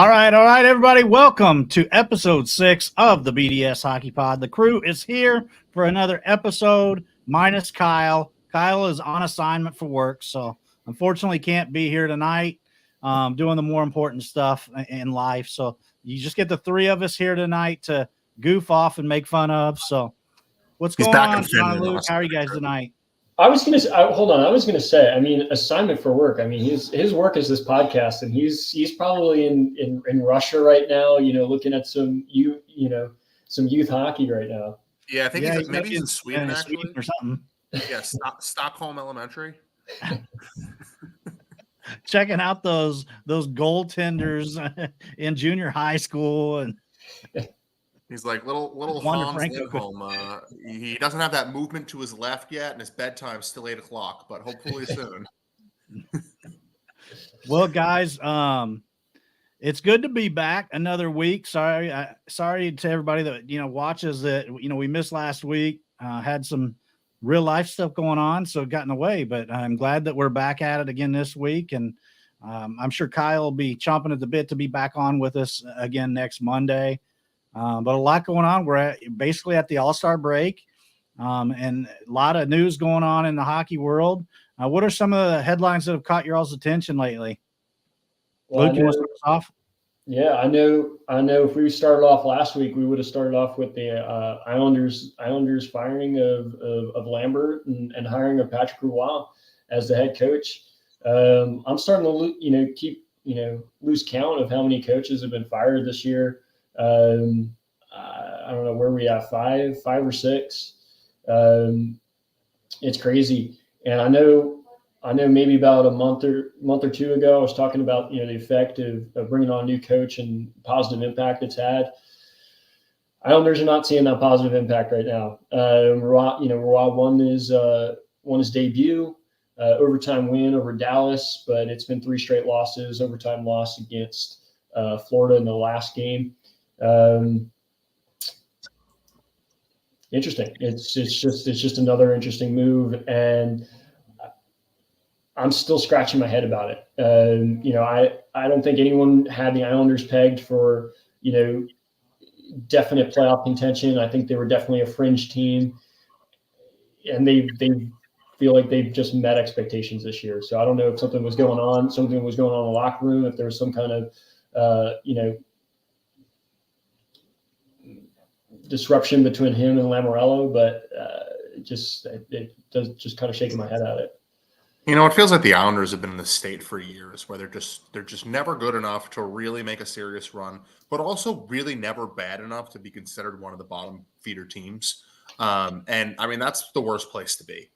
All right, everybody. Welcome to episode 6 of the BDS Hockey Pod. The crew is here for another episode, minus Kyle. Kyle is on assignment for work, so unfortunately can't be here tonight, doing the more important stuff in life. So you just get the three of us here tonight to goof off and make fun of. So what's He's going back on, in John and Finland Luke? also. How are you guys tonight? Hold on. I was gonna say, assignment for work. His work is this podcast, and he's probably in Russia right now. Looking at some youth hockey right now. Yeah, I think he's in Sweden actually, Sweden or something. Yeah, Stockholm Elementary. Checking out those goaltenders in junior high school, and he's like little Hans Lindholm. He doesn't have that movement to his left yet, and his bedtime's still 8:00, but hopefully soon. Well, guys, it's good to be back another week. Sorry to everybody that watches that. We missed last week. Had some real life stuff going on, so it got in the way. But I'm glad that we're back at it again this week, and I'm sure Kyle will be chomping at the bit to be back on with us again next Monday. But a lot going on. We're basically at the All-Star break, and a lot of news going on in the hockey world. What are some of the headlines that have caught your all's attention lately? Well, Luke, you want to start us off? Yeah, I know. If we started off last week, we would have started off with the Islanders firing of Lambert and hiring of Patrick Roy as the head coach. I'm starting to lose count of how many coaches have been fired this year. I don't know where we at, five or six. It's crazy. And I know maybe about a month or two ago, I was talking about, the effect of bringing on a new coach and positive impact it's had. Islanders are not seeing that positive impact right now. Roy won his debut, overtime win over Dallas, but it's been 3 straight losses, overtime loss against Florida in the last game. Interesting. It's just another interesting move, and I'm still scratching my head about it. I don't think anyone had the Islanders pegged for definite playoff contention. I think they were definitely a fringe team, and they feel like they've just met expectations this year. So I don't know if something was going on in the locker room, if there was some kind of disruption between him and Lamoriello, but it does just kind of shaking my head at it. It feels like the Islanders have been in this state for years, where they're just never good enough to really make a serious run, but also really never bad enough to be considered one of the bottom feeder teams. And that's the worst place to be.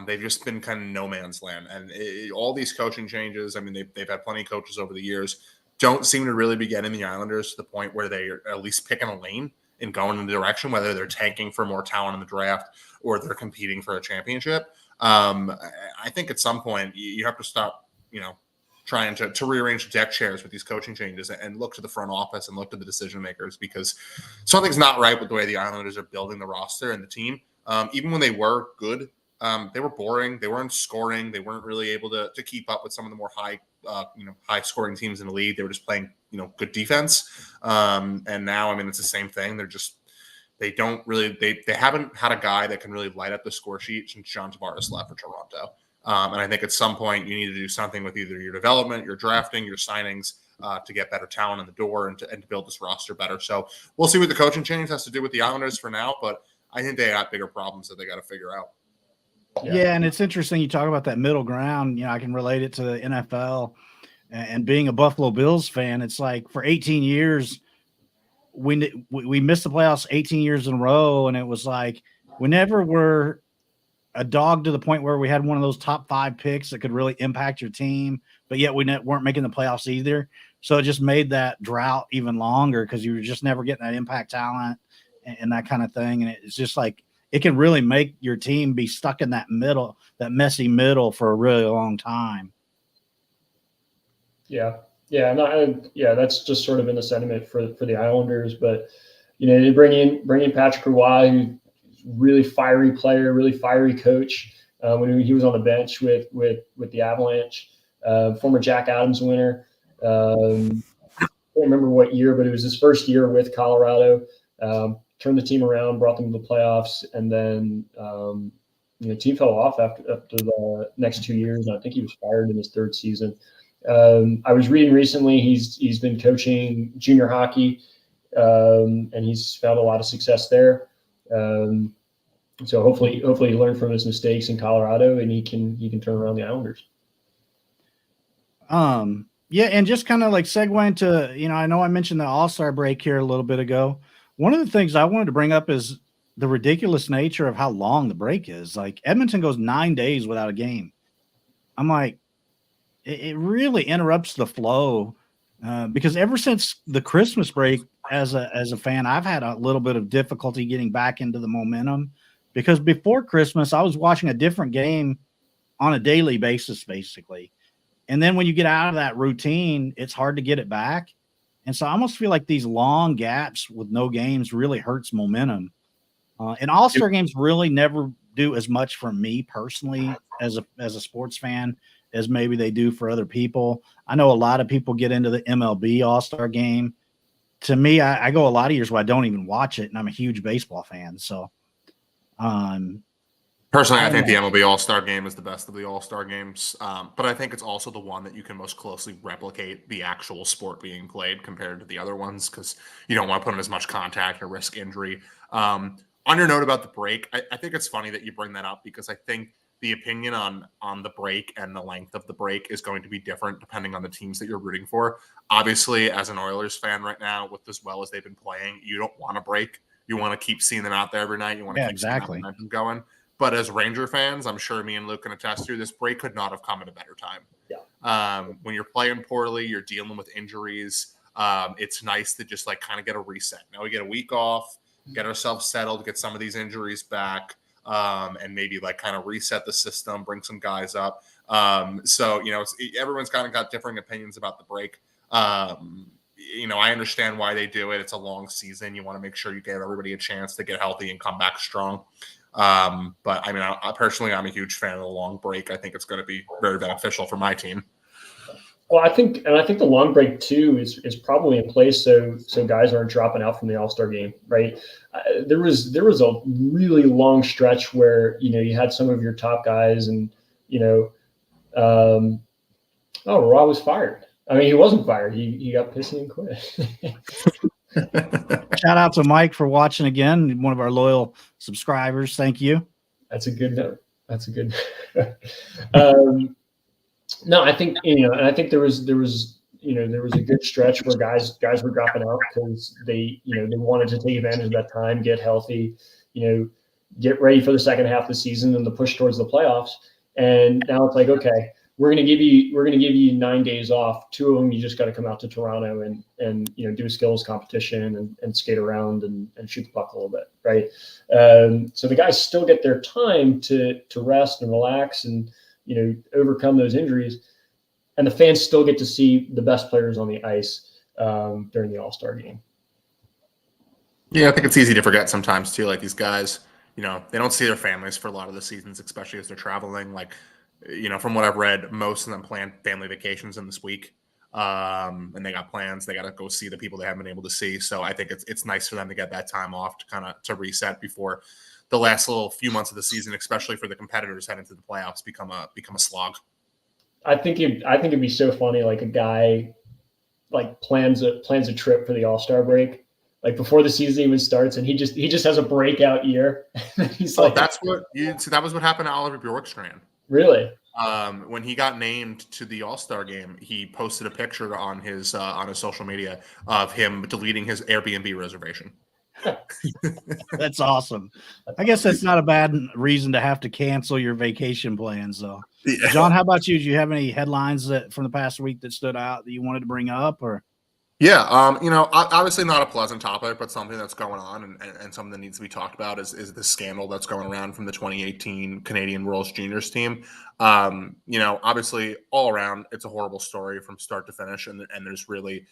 They've just been kind of no man's land, and all these coaching changes. They've had plenty of coaches over the years. Don't seem to really be getting the Islanders to the point where they are at least picking a lane and going in the direction, whether they're tanking for more talent in the draft or they're competing for a championship. I think at some point you have to stop, trying to rearrange the deck chairs with these coaching changes and look to the front office and look to the decision makers, because something's not right with the way the Islanders are building the roster and the team. Even when they were good, they were boring. They weren't scoring. They weren't really able to keep up with some of the more high scoring teams in the league. They were just playing, good defense. And now, it's the same thing. They haven't had a guy that can really light up the score sheet since John Tavares left for Toronto. And I think at some point you need to do something with either your development, your drafting, your signings to get better talent in the door and to build this roster better. So we'll see what the coaching change has to do with the Islanders for now, but I think they got bigger problems that they got to figure out. Yeah, and it's interesting you talk about that middle ground. I can relate it to the NFL, and being a Buffalo Bills fan, it's like for 18 years, we missed the playoffs 18 years in a row, and it was like we never were a dog to the point where we had one of those top 5 picks that could really impact your team, but yet we weren't making the playoffs either. So it just made that drought even longer because you were just never getting that impact talent and that kind of thing. And it's just like it can really make your team be stuck in that middle, that messy middle for a really long time. Yeah. Yeah. That's just sort of been the sentiment for the Islanders, but they bring in Patrick Roy, who's really fiery player, really fiery coach. When he was on the bench with the Avalanche, former Jack Adams winner. can't remember what year, but it was his first year with Colorado. Turned the team around, brought them to the playoffs, and then team fell off after the next 2 years, and I think he was fired in his third season. I was reading recently he's been coaching junior hockey, and he's found a lot of success there. So hopefully he learned from his mistakes in Colorado, and he can turn around the Islanders. Yeah, and just kind of like segue into, I know I mentioned the All-Star break here a little bit ago. One of the things I wanted to bring up is the ridiculous nature of how long the break is. Like Edmonton goes 9 days without a game. I'm like, it really interrupts the flow because ever since the Christmas break, as a fan, I've had a little bit of difficulty getting back into the momentum because before Christmas, I was watching a different game on a daily basis, basically. And then when you get out of that routine, it's hard to get it back. And so I almost feel like these long gaps with no games really hurts momentum. And All-Star games really never do as much for me personally as a sports fan as maybe they do for other people. I know a lot of people get into the MLB All-Star game. To me, I go a lot of years where I don't even watch it, and I'm a huge baseball fan. So, personally, I think the MLB All-Star Game is the best of the All-Star games, but I think it's also the one that you can most closely replicate the actual sport being played compared to the other ones because you don't want to put in as much contact or risk injury. On your note about the break, I think it's funny that you bring that up because I think the opinion on the break and the length of the break is going to be different depending on the teams that you're rooting for. Obviously, as an Oilers fan right now, with as well as they've been playing, you don't want to break. You want to keep seeing them out there every night. You want to keep seeing that momentum going. But as Ranger fans, I'm sure me and Luke can attest to, this break could not have come at a better time. Yeah. When you're playing poorly, you're dealing with injuries. It's nice to just like kind of get a reset. Now we get a week off, get ourselves settled, get some of these injuries back, and maybe like kind of reset the system, bring some guys up. So everyone's kind of got differing opinions about the break. I understand why they do it. It's a long season. You want to make sure you give everybody a chance to get healthy and come back strong. But I mean, I personally, I'm a huge fan of the long break. I think it's going to be very beneficial for my team. Well, I think the long break too is probably in place so guys aren't dropping out from the All-Star game, right? There was a really long stretch where you had some of your top guys, and Roy was fired. I mean, he wasn't fired. He got pissy and quit. Shout out to Mike for watching again, one of our loyal subscribers. Thank you. That's a good note. No, I think and I think there was a good stretch where guys were dropping out because they wanted to take advantage of that time, get healthy, get ready for the second half of the season and the push towards the playoffs. And now it's like, okay, we're gonna give you 9 days off. 2 of them you just got to come out to Toronto and do a skills competition and skate around and shoot the puck a little bit, right? So the guys still get their time to rest and relax and overcome those injuries, and the fans still get to see the best players on the ice during the All-Star game. Yeah, I think it's easy to forget sometimes too. Like these guys, they don't see their families for a lot of the seasons, especially as they're traveling. Like, from what I've read, most of them plan family vacations in this week, and they got plans. They got to go see the people they haven't been able to see. So I think it's nice for them to get that time off to reset before the last little few months of the season, especially for the competitors heading to the playoffs, become a slog. I think it'd be so funny, like a guy like plans a trip for the All-Star break, like before the season even starts, and he just has a breakout year. He's like, that was what happened to Oliver Bjorkstrand. Really? When he got named to the All-Star game, he posted a picture on his social media of him deleting his Airbnb reservation. That's awesome. I guess that's not a bad reason to have to cancel your vacation plans, though. Yeah. John, how about you? Do you have any headlines from the past week that stood out that you wanted to bring up, or? Yeah, obviously not a pleasant topic, but something that's going on and something that needs to be talked about is the scandal that's going around from the 2018 Canadian World's Juniors team. Obviously all around, it's a horrible story from start to finish, and there's really,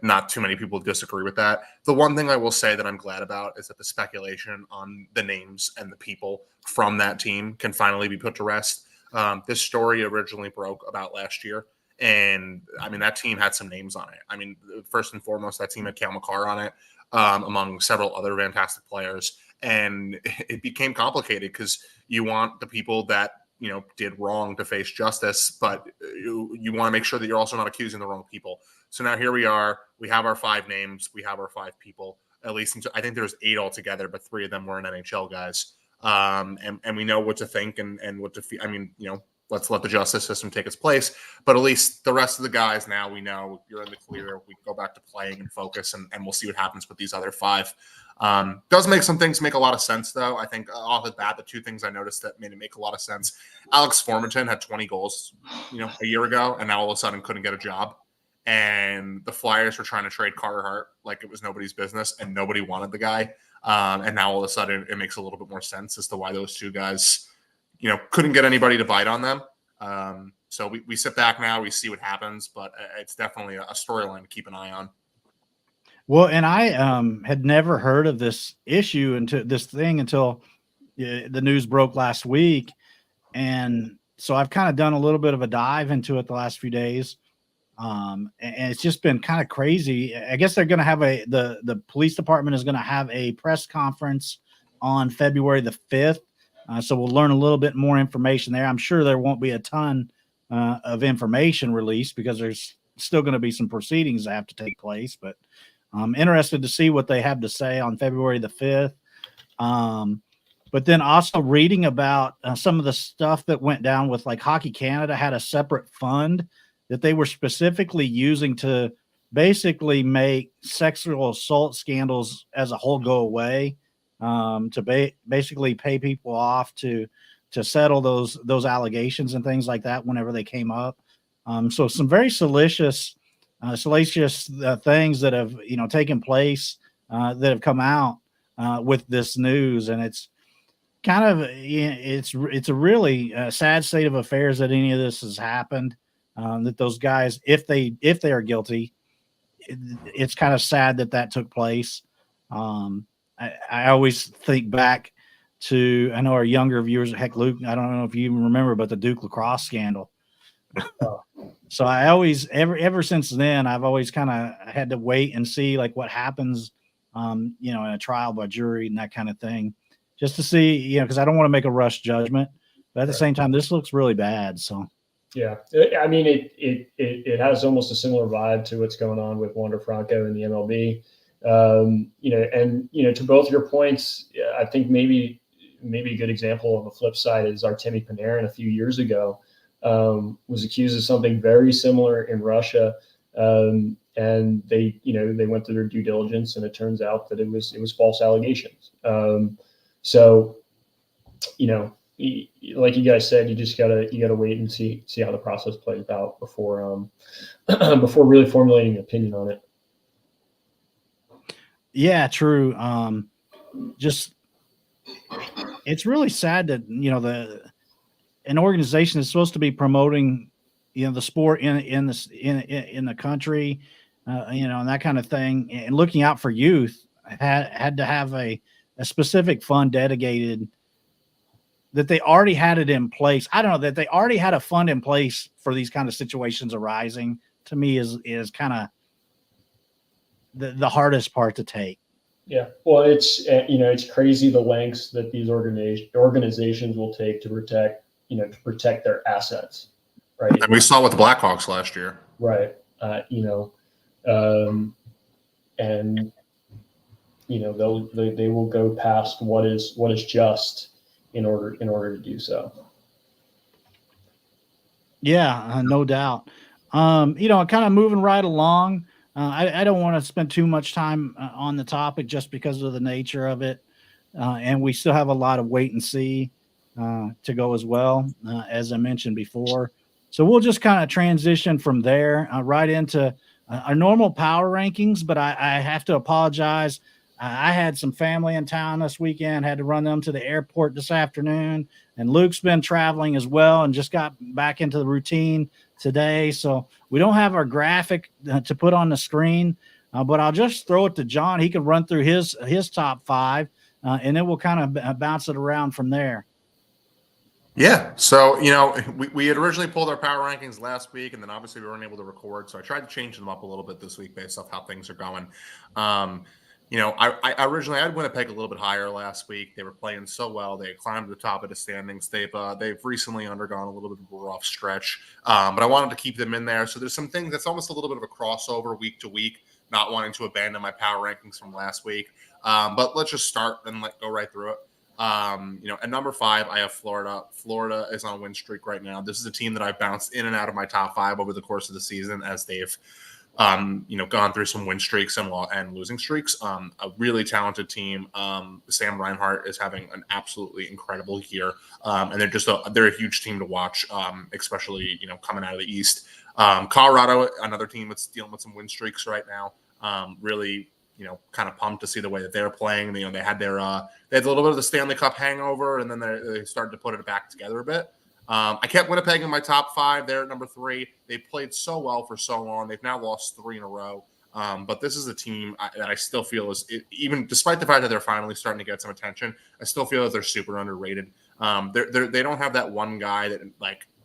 not too many people disagree with that. The one thing I will say that I'm glad about is that the speculation on the names and the people from that team can finally be put to rest. This story originally broke about last year, And I mean, that team had some names on it. I mean, first and foremost, that team had Cale Makar on it, among several other fantastic players. And it became complicated because you want the people that, did wrong to face justice, but you want to make sure that you're also not accusing the wrong people. So now here we are. We have our 5 names. We have our 5 people. At least I think there's 8 altogether, but 3 of them were NHL guys. And we know what to think and what to feel. I mean, let's let the justice system take its place. But at least the rest of the guys now, we know you're in the clear. We go back to playing and focus, and we'll see what happens with these other 5. Does make some things make a lot of sense, though. I think off the bat, the 2 things I noticed that made it make a lot of sense. Alex Formenton had 20 goals, a year ago, and now all of a sudden couldn't get a job. And the Flyers were trying to trade Carter Hart like it was nobody's business, and nobody wanted the guy. And now all of a sudden it makes a little bit more sense as to why those 2 guys, couldn't get anybody to bite on them. So we sit back now, we see what happens, but it's definitely a storyline to keep an eye on. Well, and I had never heard of this issue until the news broke last week. And so I've kind of done a little bit of a dive into it the last few days. And it's just been kind of crazy. I guess they're going to have the police department is going to have a press conference on February the 5th. So we'll learn a little bit more information there. I'm sure there won't be a ton of information released because there's still going to be some proceedings that have to take place, but I'm interested to see what they have to say on February the 5th. But then also reading about some of the stuff that went down with, like, Hockey Canada had a separate fund that they were specifically using to basically make sexual assault scandals as a whole go away, to basically pay people off to settle those allegations and things like that whenever they came up. So some very salacious things that have taken place that have come out with this news, and it's kind of it's a really sad state of affairs that any of this has happened. That those guys, if they are guilty, it's kind of sad that took place. I always think back to, I know our younger viewers, heck, Luke, I don't know if you even remember, but the Duke lacrosse scandal. So I always, ever since then, I've always kind of had to wait and see, like, what happens, in a trial by jury and that kind of thing, just to see, because I don't want to make a rush judgment, but at the same time, this looks really bad. So. Yeah, I mean, it has almost a similar vibe to what's going on with Wander Franco in the MLB. To both your points, I think maybe a good example on the flip side is Artemi Panarin a few years ago was accused of something very similar in Russia, and they went through their due diligence, and it turns out that it was false allegations. Like you guys said, you just gotta wait and see how the process plays out before really formulating an opinion on it. Yeah, true. It's really sad that an organization is supposed to be promoting the sport in the country, and that kind of thing, and looking out for youth had to have a specific fund dedicated. That they already had it in place. I don't know, that they already had a fund in place for these kind of situations arising, to me is kind of the hardest part to take. Yeah. Well, it's crazy the lengths that these organizations will take to protect their assets. Right. And we saw with the Blackhawks last year. Right. They will go past what is just in order to do so. Yeah, no doubt. Kind of moving right along. I don't want to spend too much time on the topic just because of the nature of it. And we still have a lot of wait and see to go as well, as I mentioned before. So we'll just kind of transition from there right into our normal power rankings. But I have to apologize. I had some family in town this weekend, had to run them to the airport this afternoon, and Luke's been traveling as well and just got back into the routine today. So we don't have our graphic to put on the screen, but I'll just throw it to John. He can run through his top 5, and then we'll kind of bounce it around from there. Yeah. So, we had originally pulled our power rankings last week, and then obviously we weren't able to record. So I tried to change them up a little bit this week based off how things are going. Um, I originally had Winnipeg a little bit higher last week. They were playing so well. They had climbed to the top of the standings. They've recently undergone a little bit of a rough stretch, but I wanted to keep them in there. So there's some things that's almost a little bit of a crossover week to week, not wanting to abandon my power rankings from last week. But let's just start and go right through it. At number 5, I have Florida. Florida is on win streak right now. This is a team that I've bounced in and out of my top 5 over the course of the season as they've, gone through some win streaks and losing streaks. A really talented team. Sam Reinhart is having an absolutely incredible year, and they're a huge team to watch, especially coming out of the East. Colorado, another team that's dealing with some win streaks right now. Really, kind of pumped to see the way that they're playing. They had they had a little bit of the Stanley Cup hangover, and then they started to put it back together a bit. I kept Winnipeg in my top 5. They're at number 3. They played so well for so long. They've now lost 3 in a row. But this is a team that I still feel even despite the fact that they're finally starting to get some attention, I still feel that they're super underrated. They don't have that one guy that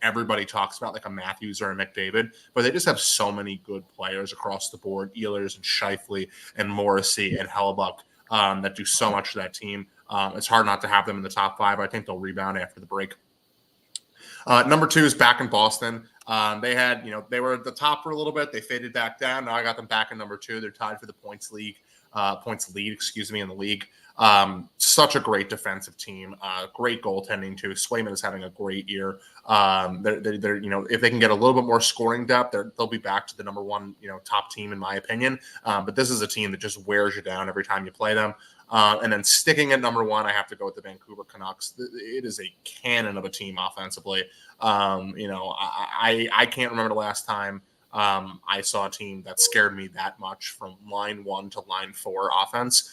everybody talks about, like a Matthews or a McDavid, but they just have so many good players across the board, Ehlers and Scheifele and Morrissey and Hellebuck, that do so much to that team. It's hard not to have them in the top 5. I think they'll rebound after the break. Number 2 is back in Boston. They were at the top for a little bit. They faded back down. Now I got them back in number 2. They're tied for the points lead, in the league. Such a great defensive team. Great goaltending too. Swayman is having a great year. They're if they can get a little bit more scoring depth, they'll be back to the number 1 top team in my opinion. But this is a team that just wears you down every time you play them. And then sticking at number 1, I have to go with the Vancouver Canucks. It is a cannon of a team offensively. I can't remember the last time I saw a team that scared me that much from line 1 to line 4 offense.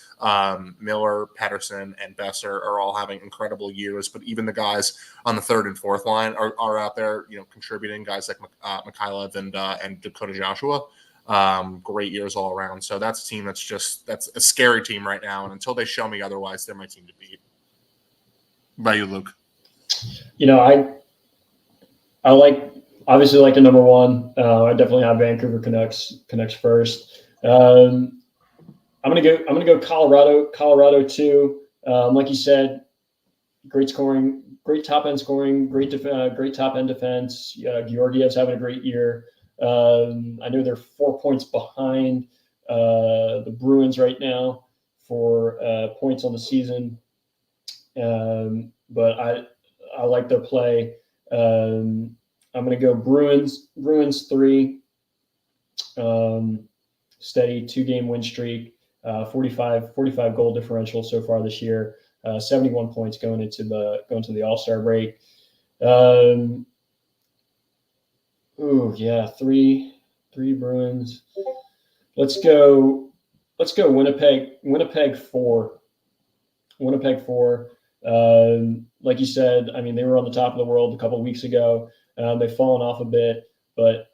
Miller, Pettersson, and Besser are all having incredible years, but even the guys on the 3rd and 4th line are out there, contributing. Guys like Mikhailov and Dakota Joshua. Great years all around. So that's a team that's a scary team right now. And until they show me otherwise, they're my team to beat. By you, Luke. I obviously like the number 1. I definitely have Vancouver Canucks first. I'm gonna go Colorado 2. Like you said, great scoring, great top end scoring, great top end defense. Georgiev's having a great year. I know they're 4 points behind the Bruins right now for points on the season, but I like their play. I'm going to go Bruins 3, steady 2-game win streak, 45 goal differential so far this year, 71 points going into the All-Star break. Three Bruins. Let's go Winnipeg 4. Like you said, I mean, they were on the top of the world a couple of weeks ago. They've fallen off a bit, but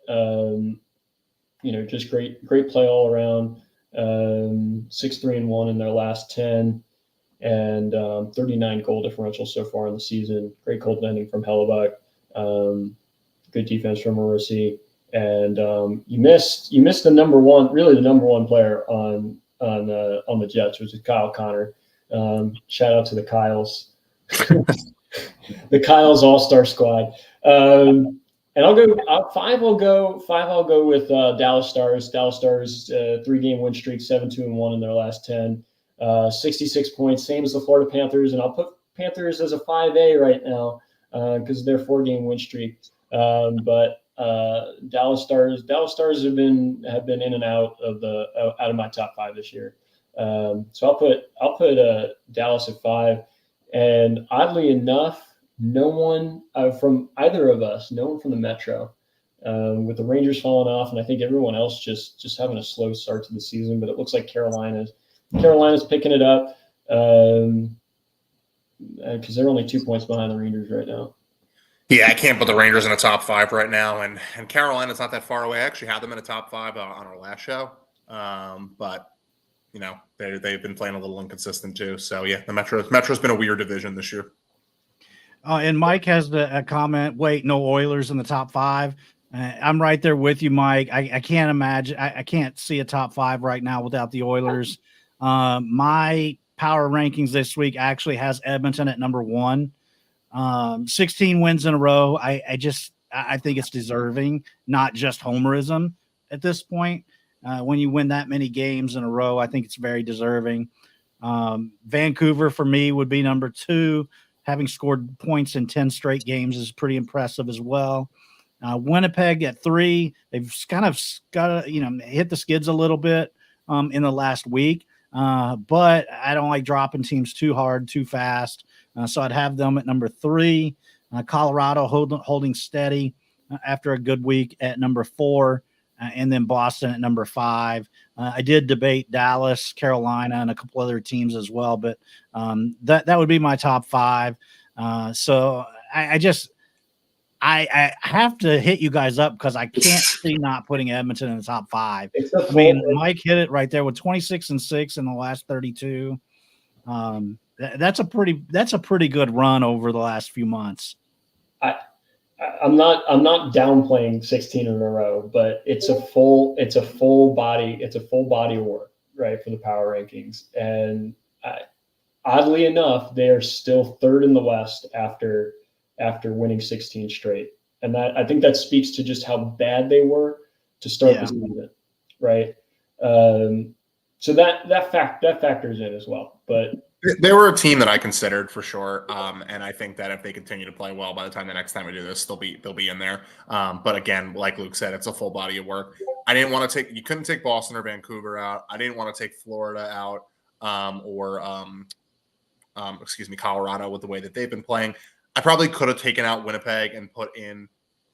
just great play all around. 6-3-1 in their last 10, and 39 goal differential so far in the season. Great goaltending from Hellebuck. Good defense from Morrissey, and you missed the number 1, really the number 1 player on the Jets, which is Kyle Connor. Shout out to the Kyles. The Kyle's All-Star squad. And I'll go 5. I'll go with Dallas Stars. Dallas Stars 3-game win streak, 7-2-1 in their last 10. 66 points, same as the Florida Panthers, and I'll put Panthers as a 5A right now because of their 4-game win streak. But Dallas Stars have been in and out of my top 5 this year. So I'll put Dallas at 5. And oddly enough, no one from either of us, no one from the Metro, with the Rangers falling off, and I think everyone else just having a slow start to the season. But it looks like Carolina's picking it up because they're only 2 points behind the Rangers right now. Yeah, I can't put the Rangers in a top 5 right now, and Carolina's not that far away. I actually had them in a top 5 on our last show, but they've been playing a little inconsistent too. So yeah, the Metro's been a weird division this year. And Mike has a comment. Wait, no Oilers in the top 5. I'm right there with you, Mike. I can't imagine. I can't see a top 5 right now without the Oilers. My power rankings this week actually has Edmonton at number 1. 16 wins in a row. I think it's deserving, not just homerism at this point. When you win that many games in a row, I think it's very deserving. Vancouver for me would be number 2. Having scored points in 10 straight games is pretty impressive as well. Winnipeg at 3. They've kind of got hit the skids a little bit in the last week, but I don't like dropping teams too hard, too fast. So I'd have them at number 3. Colorado holding steady after a good week at number 4, and then Boston at number 5. I did debate Dallas, Carolina, and a couple other teams as well, but that would be my top 5. So I have to hit you guys up because I can't see not putting Edmonton in the top 5. I mean, Mike hit it right there with 26-6 in the last 32. That's a pretty good run over the last few months. I'm not downplaying 16 in a row, but it's a full body of work, right, for the power rankings. And oddly enough, they are still 3rd in the West after winning 16 straight. And that, I think that speaks to just how bad they were to start the season, right? So that factors in as well. But they were a team that I considered for sure, and I think that if they continue to play well, by the time the next time we do this, they'll be in there. But again, like Luke said, it's a full body of work. I didn't want to you couldn't take Boston or Vancouver out. I didn't want to take Florida out, or Colorado with the way that they've been playing. I probably could have taken out Winnipeg and put in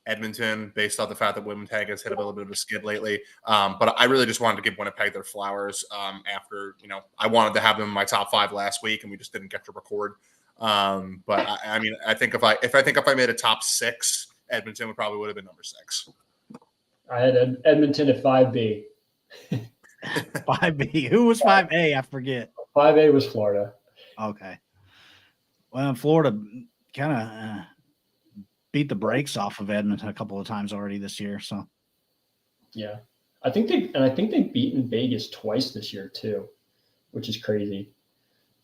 Edmonton based off the fact that Winnipeg has hit a little bit of a skid lately. But I really just wanted to give Winnipeg their flowers after, I wanted to have them in my top 5 last week and we just didn't get to record. But I think if I made a top 6, Edmonton would have been number 6. I had Edmonton at 5B. 5B. Who was 5A? I forget. 5A was Florida. Okay. Well, Florida kind of beat the brakes off of Edmonton a couple of times already this year. So, yeah, I think they've beaten Vegas twice this year too, which is crazy.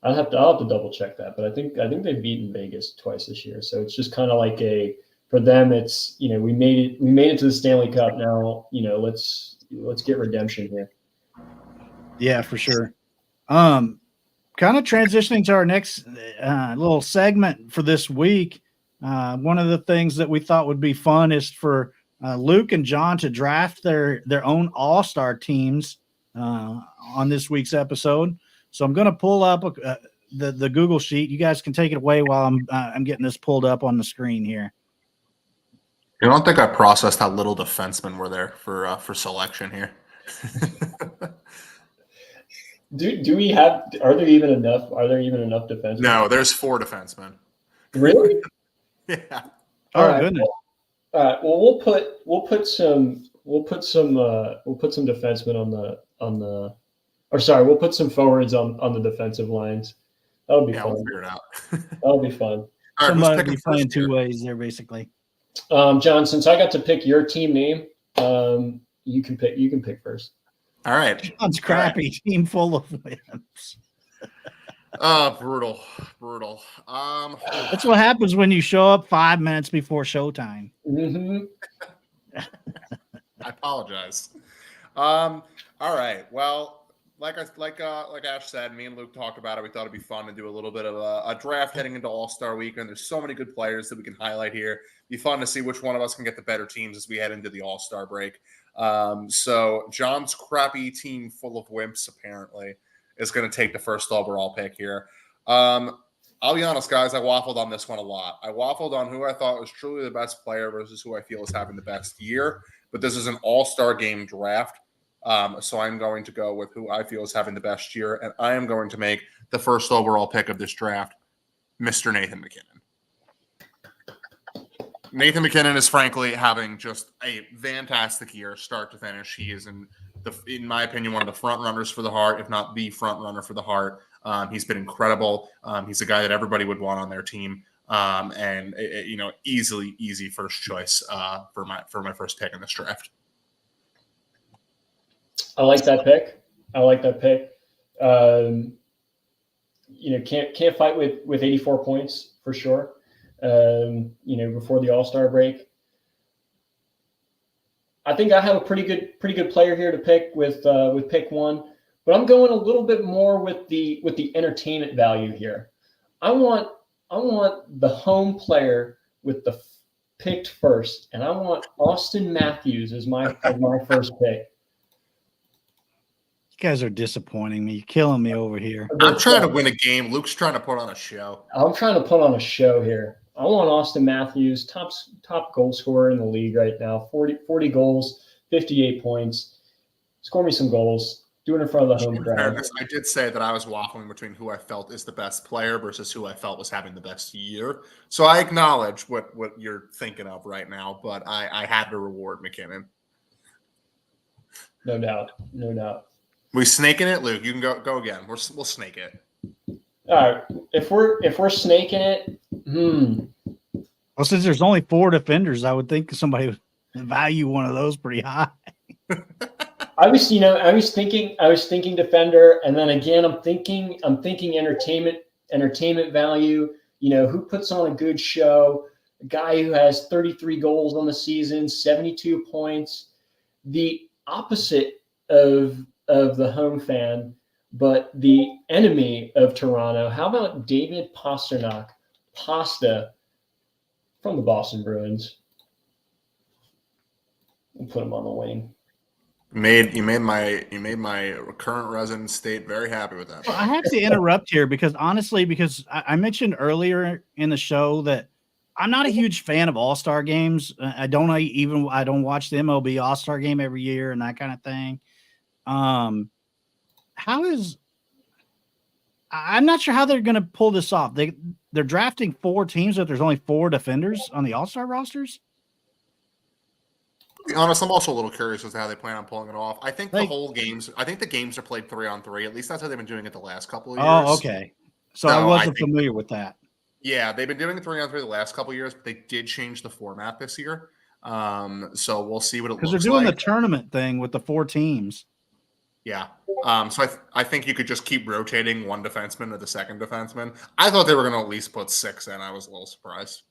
I'll have to double check that, but I think they've beaten Vegas twice this year. So it's just kind of like for them, it's we made it to the Stanley Cup. Now let's get redemption here. Yeah, for sure. Kind of transitioning to our next little segment for this week. One of the things that we thought would be fun is for Luke and John to draft their own all-star teams on this week's episode. So I'm going to pull up the Google sheet. You guys can take it away while I'm getting this pulled up on the screen here. I don't think I processed how little defensemen were there for selection here. Do we have? Are there even enough defensemen? No, there's 4 defensemen. Really? Yeah. Oh right, goodness. All right. Well, we'll put some defensemen we'll put some forwards on the defensive lines. That'll be fun. We'll figure it out. That'll be fun. All right, somebody be playing 2 ways there, basically. John, since I got to pick your team name, you can pick first. All right. John's crappy team full of wins. Brutal. That's what happens when you show up 5 minutes before showtime. Mm-hmm. I apologize. All right. Well, like Ash said, me and Luke talked about it. We thought it'd be fun to do a little bit of a draft heading into All-Star Weekend. There's so many good players that we can highlight here. It'd be fun to see which one of us can get the better teams as we head into the All-Star break. So John's crappy team full of wimps apparently is going to take the first overall pick here. I'll be honest, guys, I waffled on this one a lot. I waffled on who I thought was truly the best player versus who I feel is having the best year. But this is an all-star game draft. So I'm going to go with who I feel is having the best year. And I am going to make the first overall pick of this draft, Mr. Nathan MacKinnon. Nathan MacKinnon is frankly having just a fantastic year, start to finish. He is, in my opinion, one of the front runners for the Hart, if not the front runner for the Hart. He's been incredible. He's a guy that everybody would want on their team. And easy first choice for my first pick in this draft. I like that pick. Can't fight with 84 points for sure. Before the All-Star break. I think I have a pretty good player here to pick with pick 1, but I'm going a little bit more with the entertainment value here. I want the home player with the picked first, and I want Austin Matthews as my first pick. You guys are disappointing me. You're killing me over here. I'm trying to win a game. Luke's trying to put on a show. I'm trying to put on a show here. I want Austin Matthews, top goal scorer in the league right now. 40 goals, 58 points. Score me some goals. Do it in front of the home crowd. Fairness, I did say that I was waffling between who I felt is the best player versus who I felt was having the best year. So I acknowledge what you're thinking of right now, but I had to reward McKinnon. No doubt. We snaking it, Luke? You can go again. We'll snake it. All right. If we're snaking it, Well, since there's only 4 defenders, I would think somebody would value one of those pretty high. I was thinking defender, and then again, I'm thinking entertainment value. Who puts on a good show? A guy who has 33 goals on the season, 72 points. The opposite of the home fan, but the enemy of Toronto. How about David Pastrnak, Pasta, from the Boston Bruins? We'll put him on the wing. You made my current resident state very happy with that. Well, I have to interrupt here because I mentioned earlier in the show that I'm not a huge fan of All-Star games. I don't watch the MLB All-Star game every year and that kind of thing. I'm not sure how they're going to pull this off. They're drafting 4 teams, but there's only 4 defenders on the All-Star rosters. To be honest, I'm also a little curious as to how they plan on pulling it off. I think the games are played 3-on-3. At least that's how they've been doing it the last couple of years. Oh, okay. So I wasn't familiar with that. Yeah, they've been doing it 3-on-3 the last couple of years, but they did change the format this year. So we'll see what it looks like. Because they're doing the tournament thing with the 4 teams. Yeah. So I think you could just keep rotating one defenseman to the second defenseman. I thought they were going to at least put 6 in. I was a little surprised.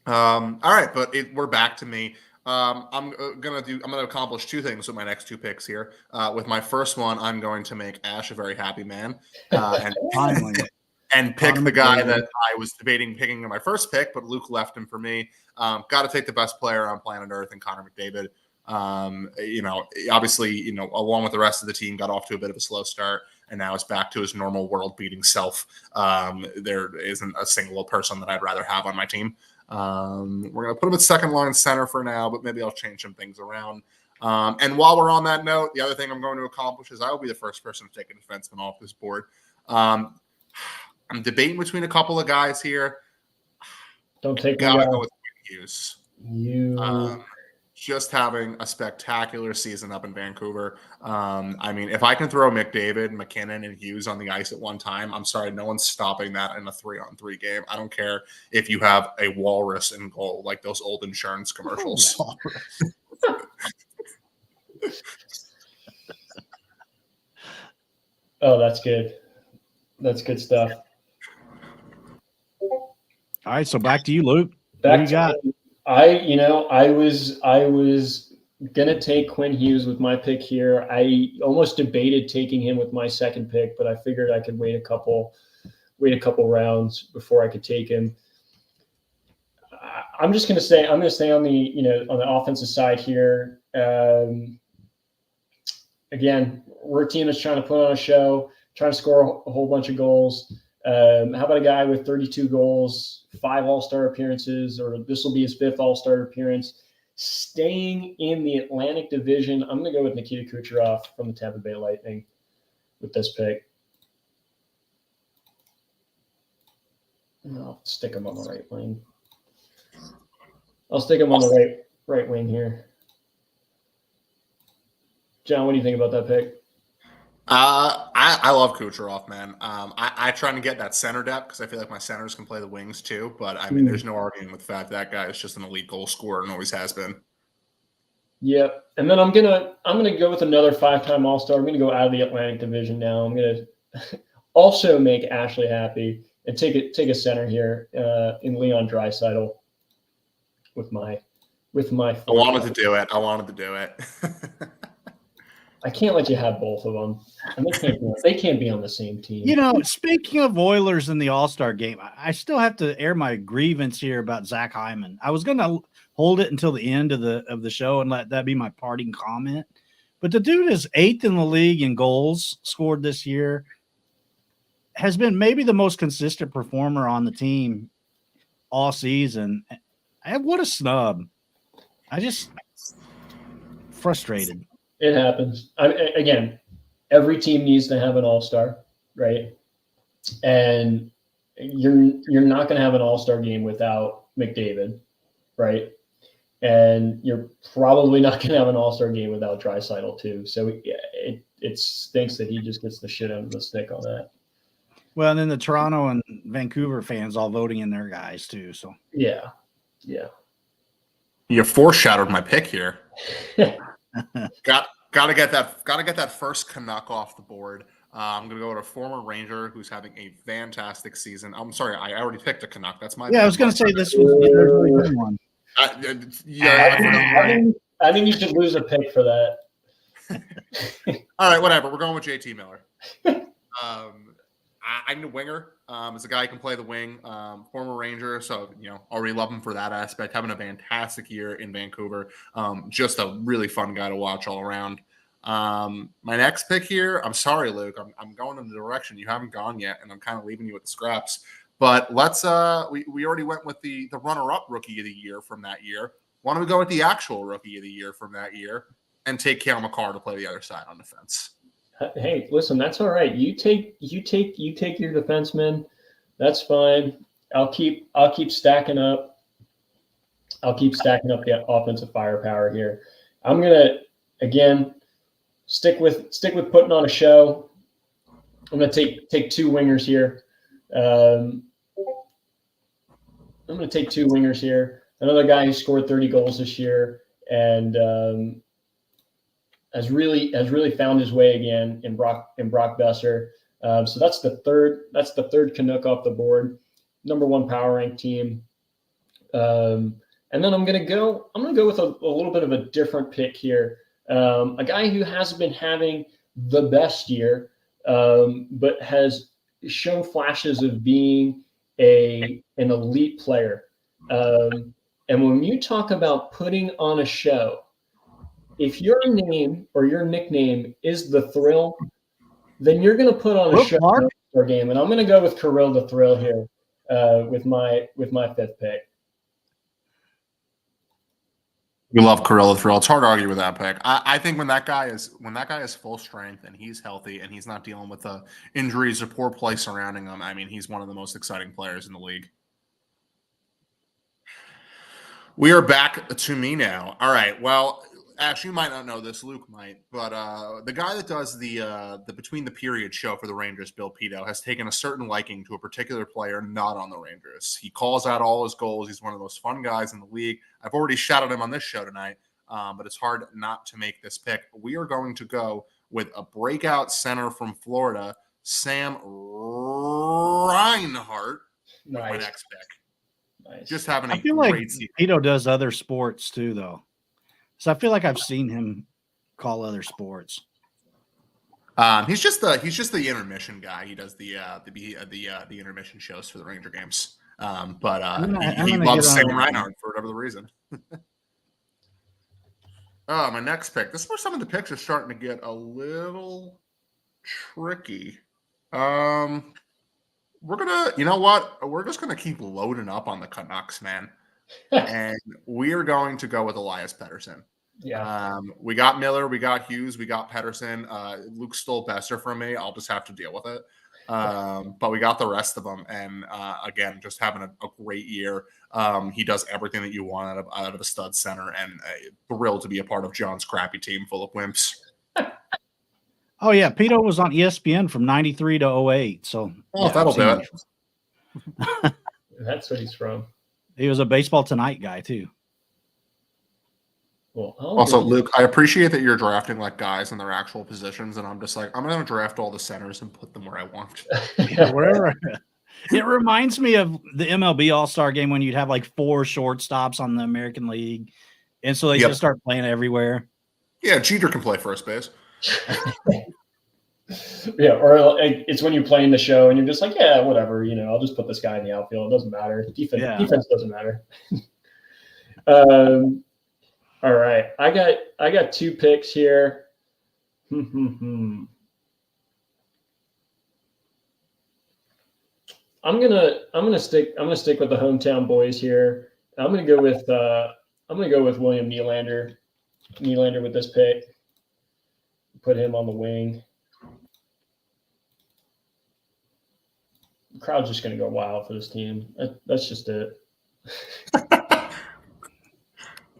All right, but we're back to me. I'm gonna accomplish 2 things with my next 2 picks here. With my first one, I'm going to make Ash a very happy man, and pick the guy that I was debating picking in my first pick, but Luke left him for me. Got to take the best player on planet Earth in Connor McDavid. Obviously, along with the rest of the team, got off to a bit of a slow start, and now is back to his normal world-beating self. There isn't a single person that I'd rather have on my team. We're going to put him at second line center for now, but maybe I'll change some things around. And while we're on that note, the other thing I'm going to accomplish is I will be the first person to take a defenseman off this board. I'm debating between a couple of guys here. Don't take Gotta go with Quinn Hughes. You just having a spectacular season up in Vancouver. If I can throw McDavid, McKinnon, and Hughes on the ice at one time, I'm sorry, no one's stopping that in a 3-on-3 game. I don't care if you have a walrus in goal, like those old insurance commercials. Oh, that's good. That's good stuff. All right, so back to you, Luke. Back what do you to got? I was gonna take Quinn Hughes with my pick here. I almost debated taking him with my second pick, but I figured I could wait a couple rounds before I could take him. I'm gonna stay on the offensive side here. Again, we're a team that's trying to put on a show, trying to score a whole bunch of goals. How about a guy with 32 goals, 5 All-Star appearances, or this will be his 5th All-Star appearance? Staying in the Atlantic Division, I'm going to go with Nikita Kucherov from the Tampa Bay Lightning with this pick. I'll stick him on the right wing. I'll stick him on the right wing here. John, what do you think about that pick? I love Kucherov, man. I try to get that center depth because I feel like my centers can play the wings too. But I mean, there's no arguing with the fact that guy is just an elite goal scorer and always has been. Yeah, and then I'm gonna go with another 5-time All-Star. I'm gonna go out of the Atlantic Division now. I'm gonna also make Ashley happy and take a center here in Leon Draisaitl with my. I wanted to do it. I can't let you have both of them. And they can't be on the same team. You know, speaking of Oilers in the All-Star game, I still have to air my grievance here about Zach Hyman. I was going to hold it until the end of the show and let that be my parting comment. But the dude is 8th in the league in goals scored this year, has been maybe the most consistent performer on the team all season. What a snub. I just frustrated. It happens. Again, every team needs to have an all-star, right? And you're not going to have an all-star game without McDavid, right? And you're probably not going to have an all-star game without Draisaitl too. So it stinks that he just gets the shit out of the stick on that. Well, and then the Toronto and Vancouver fans all voting in their guys too. So yeah. You foreshadowed my pick here. Got to get that first Canuck off the board. I'm gonna go with a former Ranger who's having a fantastic season. I'm sorry, I already picked a Canuck. That's my. Yeah, I was gonna say this was a really good one. I think you should lose a pick for that. All right, whatever. We're going with JT Miller. I'm the winger. Is a guy who can play the wing. Former Ranger, so already love him for that aspect. Having a fantastic year in Vancouver. Just a really fun guy to watch all around. My next pick here. I'm sorry, Luke. I'm going in the direction you haven't gone yet, and I'm kind of leaving you with the scraps. But let's. We already went with the runner-up rookie of the year from that year. Why don't we go with the actual rookie of the year from that year and take Cale Makar to play the other side on defense? Hey, listen, that's all right. You take your defenseman. That's fine. I'll keep stacking up. I'll keep stacking up the offensive firepower here. I'm gonna again stick with putting on a show. I'm gonna take two wingers here. I'm gonna take two wingers here. Another guy who scored 30 goals this year and has really found his way again in Brock Besser. So that's the third Canuck off the board, number one power rank team. And then I'm gonna go with a little bit of a different pick here. A guy who hasn't been having the best year, but has shown flashes of being an elite player. And when you talk about putting on a show, if your name or your nickname is the Thrill, then you're going to put on a show for a game. And I'm going to go with Kirill the Thrill here with my fifth pick. We love Kirill the Thrill. It's hard to argue with that pick. I think when that guy is full strength and he's healthy and he's not dealing with injuries or poor play surrounding him, I mean, he's one of the most exciting players in the league. We are back to me now. All right. Well, Ash, you might not know this. Luke might. But the guy that does the Between the Period show for the Rangers, Bill Pito, has taken a certain liking to a particular player not on the Rangers. He calls out all his goals. He's one of the most fun guys in the league. I've already shouted him on this show tonight, but it's hard not to make this pick. We are going to go with a breakout center from Florida, Sam Reinhart, with my next pick. Nice. Just having I feel great like season. Pito does other sports too, though. So I feel like I've seen him call other sports. He's just the intermission guy. He does the intermission shows for the Ranger games. But he loves Sam Reinhart for whatever the reason. My next pick. This is where some of the picks are starting to get a little tricky. We're gonna, you know what? We're just gonna keep loading up on the Canucks, man. And we are going to go with Elias Pettersson. Yeah. We got Miller, we got Hughes, we got Pettersson. Luke stole Besser from me. I'll just have to deal with it. But we got the rest of them, and again, just having a great year. He does everything that you want out of a stud center, and thrilled to be a part of John's crappy team full of wimps. Oh yeah, Pito was on ESPN from '93 to '08. So Oh, yeah, that'll I've seen do him it. before. That's what he's from. He was a Baseball Tonight guy too. Well, Also, Luke, I appreciate that you're drafting like guys in their actual positions, and I'm just like, I'm going to draft all the centers and put them where I want. Yeah, wherever. It reminds me of the MLB All-Star game when you'd have like 4 shortstops on the American League, and so they Yep. just start playing everywhere. Yeah, Jeter can play first base. Yeah, or like, it's when you play in the show and you're just like, yeah, whatever, I'll just put this guy in the outfield. It doesn't matter. Defense doesn't matter. All right, I got 2 picks here. I'm gonna stick with the hometown boys here. I'm gonna go with William Nylander with this pick. Put him on the wing. The crowd's just gonna go wild for this team. That's just it.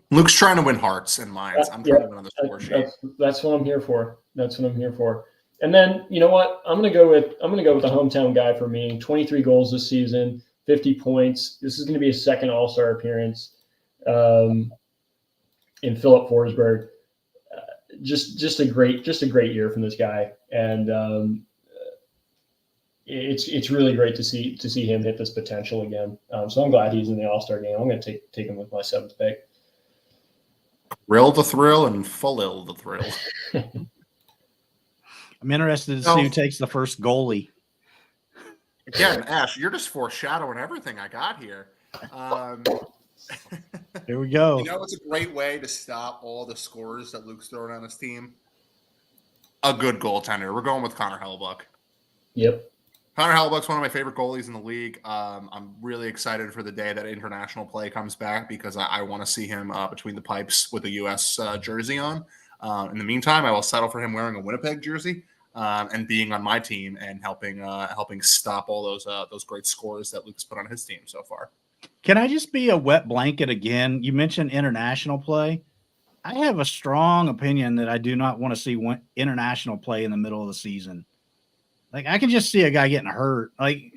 Luke's trying to win hearts and minds. I'm trying to win on the score sheet. That's what I'm here for. And then you know what? I'm gonna go with the hometown guy for me. 23 goals this season, 50 points. This is gonna be his second All-Star appearance in Philip Forsberg. Just a great year from this guy, and it's really great to see him hit this potential again. So I'm glad he's in the All-Star game. I'm gonna take him with my 7th pick. Rill the thrill and full the thrill. I'm interested to see who takes the first goalie. Again, Ash, you're just foreshadowing everything I got here. Here we go. It's a great way to stop all the scores that Luke's throwing on his team. A good goaltender. We're going with Connor Hellebuyck. Yep. Connor Hellebuyck's one of my favorite goalies in the league. I'm really excited for the day that international play comes back because I want to see him between the pipes with a U.S. Jersey on. In the meantime, I will settle for him wearing a Winnipeg jersey and being on my team and helping stop all those great scores that Luke's put on his team so far. Can I just be a wet blanket again? You mentioned international play. I have a strong opinion that I do not want to see international play in the middle of the season. Like I can just see a guy getting hurt. Like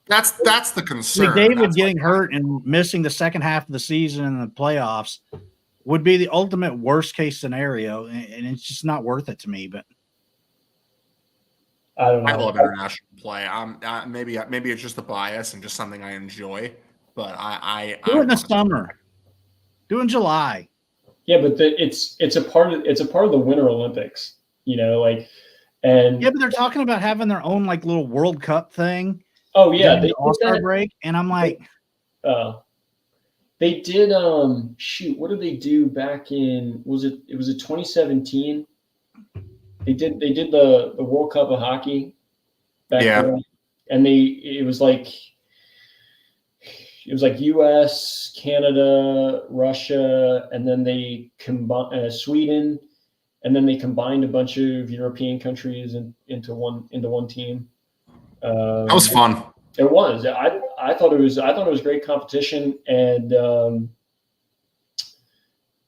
that's the concern. McDavid getting hurt and missing the second half of the season in the playoffs would be the ultimate worst case scenario, and it's just not worth it to me. But I don't know. I love international play. Maybe it's just a bias and just something I enjoy. But I do it in the summer. Do it in July. Yeah, but it's a part of the Winter Olympics. And yeah, but they're talking about having their own like little World Cup thing. Oh yeah, the All-Star break, and I'm like, they did. What did they do back in? Was it 2017? They did the World Cup of hockey back then, and it was like U.S., Canada, Russia, and then they combined Sweden. And then they combined a bunch of European countries into one team. That was fun. It was. I thought it was great competition, and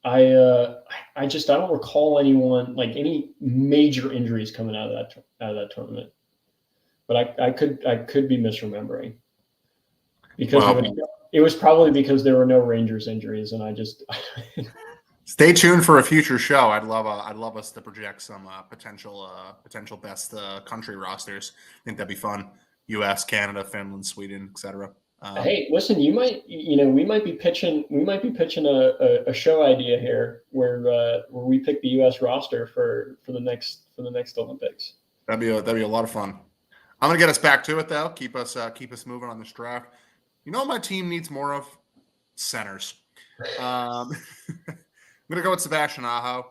I don't recall any major injuries coming out of that tournament. But I could be misremembering because it was probably because there were no Rangers injuries, and I just. Stay tuned for a future show. I'd love us to project some potential best country rosters. I think that'd be fun. U.S., Canada, Finland, Sweden, etc. Hey, listen, we might be pitching a show idea here where we pick the U.S. roster for the next Olympics. That'd be a lot of fun. I'm gonna get us back to it though. Keep us moving on this draft. My team needs more of centers. I'm gonna go with Sebastian Aho.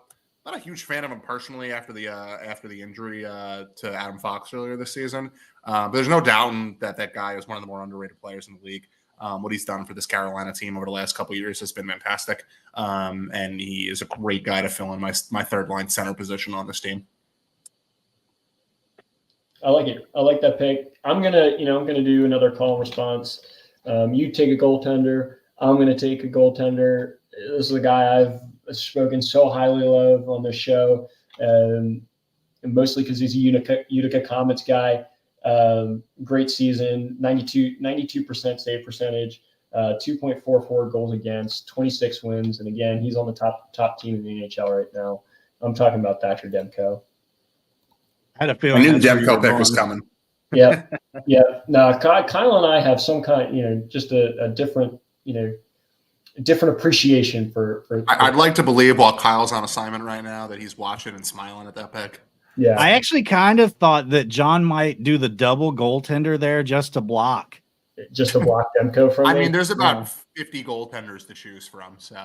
Not a huge fan of him personally after the injury to Adam Fox earlier this season. But there's no doubting that guy is one of the more underrated players in the league. What he's done for this Carolina team over the last couple of years has been fantastic. And he is a great guy to fill in my third line center position on this team. I like it. I like that pick. I'm gonna do another call and response. You take a goaltender. I'm gonna take a goaltender. This is a guy I've spoken so highly of on the show. and mostly because he's a Utica Comets guy. Great season, 92% save percentage, 2.44 goals against, 26 wins, and again, he's on the top team in the NHL right now. I'm talking about Thatcher Demko. I had a I feeling knew the that's where you Demko were pick was going. coming. Yeah. No, Kyle and I have some kind, just a different, different appreciation for. I'd like to believe while Kyle's on assignment right now that he's watching and smiling at that pick. Yeah. I actually kind of thought that John might do the double goaltender there just to block. Just to block Demko from I me. mean, there's about 50 goaltenders to choose from, so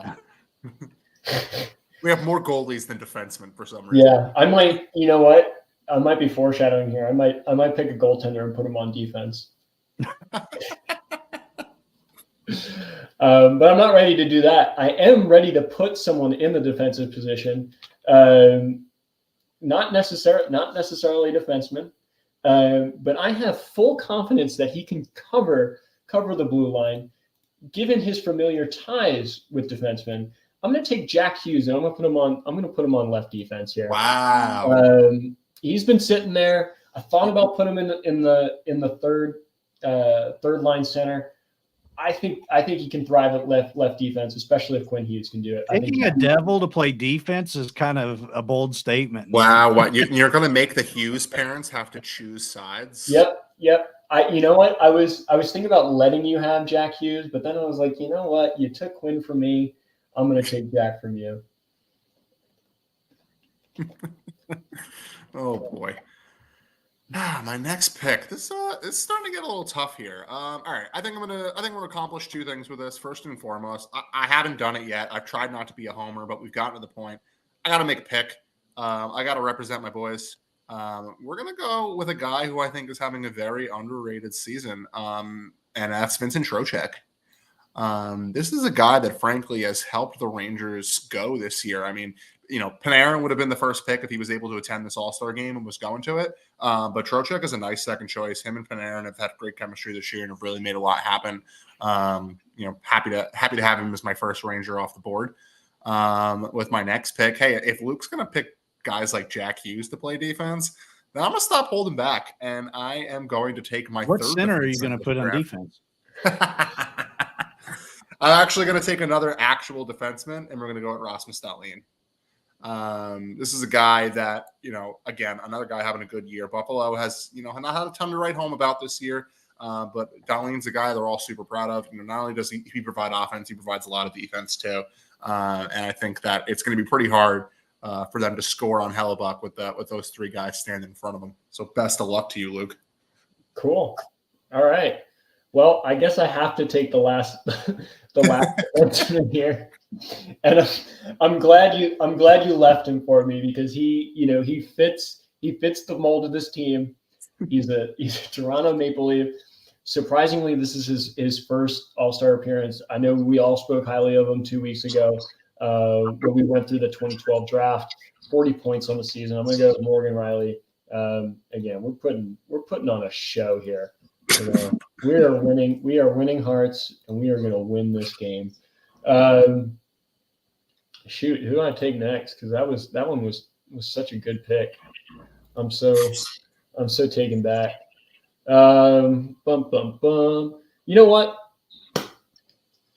we have more goalies than defensemen for some reason. Yeah, I might. You know what? I might be foreshadowing here. I might pick a goaltender and put him on defense. But I'm not ready to do that. I am ready to put someone in the defensive position. Not necessarily a defenseman, but I have full confidence that he can cover the blue line, given his familiar ties with defensemen. I'm going to take Jack Hughes and I'm going to put him on left defense here. Wow. He's been sitting there. I thought about putting him in the third line center. I think he can thrive at left defense, especially if Quinn Hughes can do it. Taking a devil to play defense is kind of a bold statement. Wow. What you're going to make the Hughes parents have to choose sides? Yep. You know what? I was thinking about letting you have Jack Hughes, but then I was like, you know what? You took Quinn from me. I'm going to take Jack from you. Oh boy. My next pick. This it's starting to get a little tough here. All right. I think I'm gonna accomplish two things with this. First and foremost, I haven't done it yet. I've tried not to be a homer, but we've gotten to the point. I got to make a pick. I got to represent my boys. We're gonna go with a guy who I think is having a very underrated season, and that's Vincent Trocheck. This is a guy that frankly has helped the Rangers go this year. I mean, Panarin would have been the first pick if he was able to attend this All-Star game and was going to it. But Trocheck is a nice second choice. Him and Panarin have had great chemistry this year and have really made a lot happen. Happy to have him as my first Ranger off the board. With my next pick, hey, if Luke's going to pick guys like Jack Hughes to play defense, then I'm going to stop holding back, and I am going to take my What third center are you going to put on defense? I'm actually going to take another actual defenseman, and we're going to go with Rasmus Dahlin. This is a guy that, again, another guy having a good year. Buffalo has, not had a ton to write home about this year, but Dahlin's a guy they're all super proud of. Not only does he provide offense, he provides a lot of defense too. And I think that it's going to be pretty hard for them to score on Hellebuck with those three guys standing in front of them. So best of luck to you, Luke. Cool. All right. Well, I guess I have to take the last defenseman here, and I'm glad you left him for me because he fits the mold of this team. He's a Toronto Maple Leaf. Surprisingly, this is his first All-Star appearance. I know we all spoke highly of him 2 weeks ago when we went through the 2012 draft. 40 points on the season. I'm going to go with Morgan Riley. Again, we're putting on a show here. We are winning hearts, and we are going to win this game. Shoot, who do I take next? Because that one was such a good pick. I'm so taken back. Bum. You know what?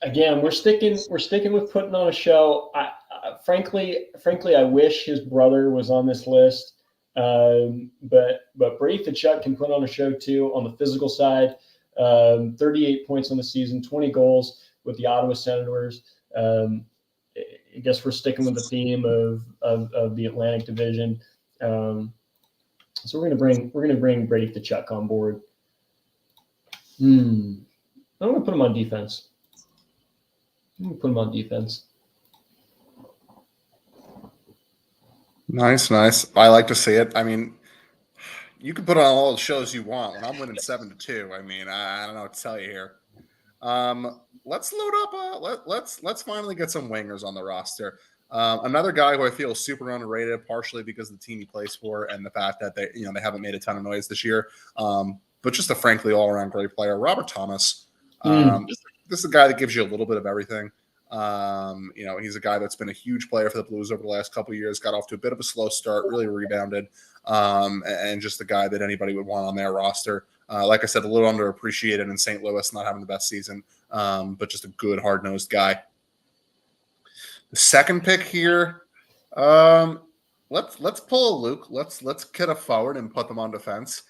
Again, we're sticking with putting on a show. I frankly, I wish his brother was on this list. But Brady Tkachuk can put on a show too on the physical side. 38 points on the season, 20 goals with the Ottawa Senators. I guess we're sticking with the theme of the Atlantic Division. So we're gonna bring Brady Tkachuk on board. I'm gonna put him on defense. Nice. I like to see it. I mean, you can put on all the shows you want. When I'm winning 7-2, I mean, I don't know what to tell you here. Let's load up. Let's finally get some wingers on the roster. Another guy who I feel is super underrated, partially because of the team he plays for and the fact that they haven't made a ton of noise this year. But just a frankly all-around great player, Robert Thomas. This is a guy that gives you a little bit of everything. He's a guy that's been a huge player for the Blues over the last couple of years, got off to a bit of a slow start, really rebounded, and just a guy that anybody would want on their roster. Like I said, a little underappreciated in St. Louis, not having the best season, but just a good, hard-nosed guy. The second pick here, let's pull a Luke. Let's get a forward and put them on defense.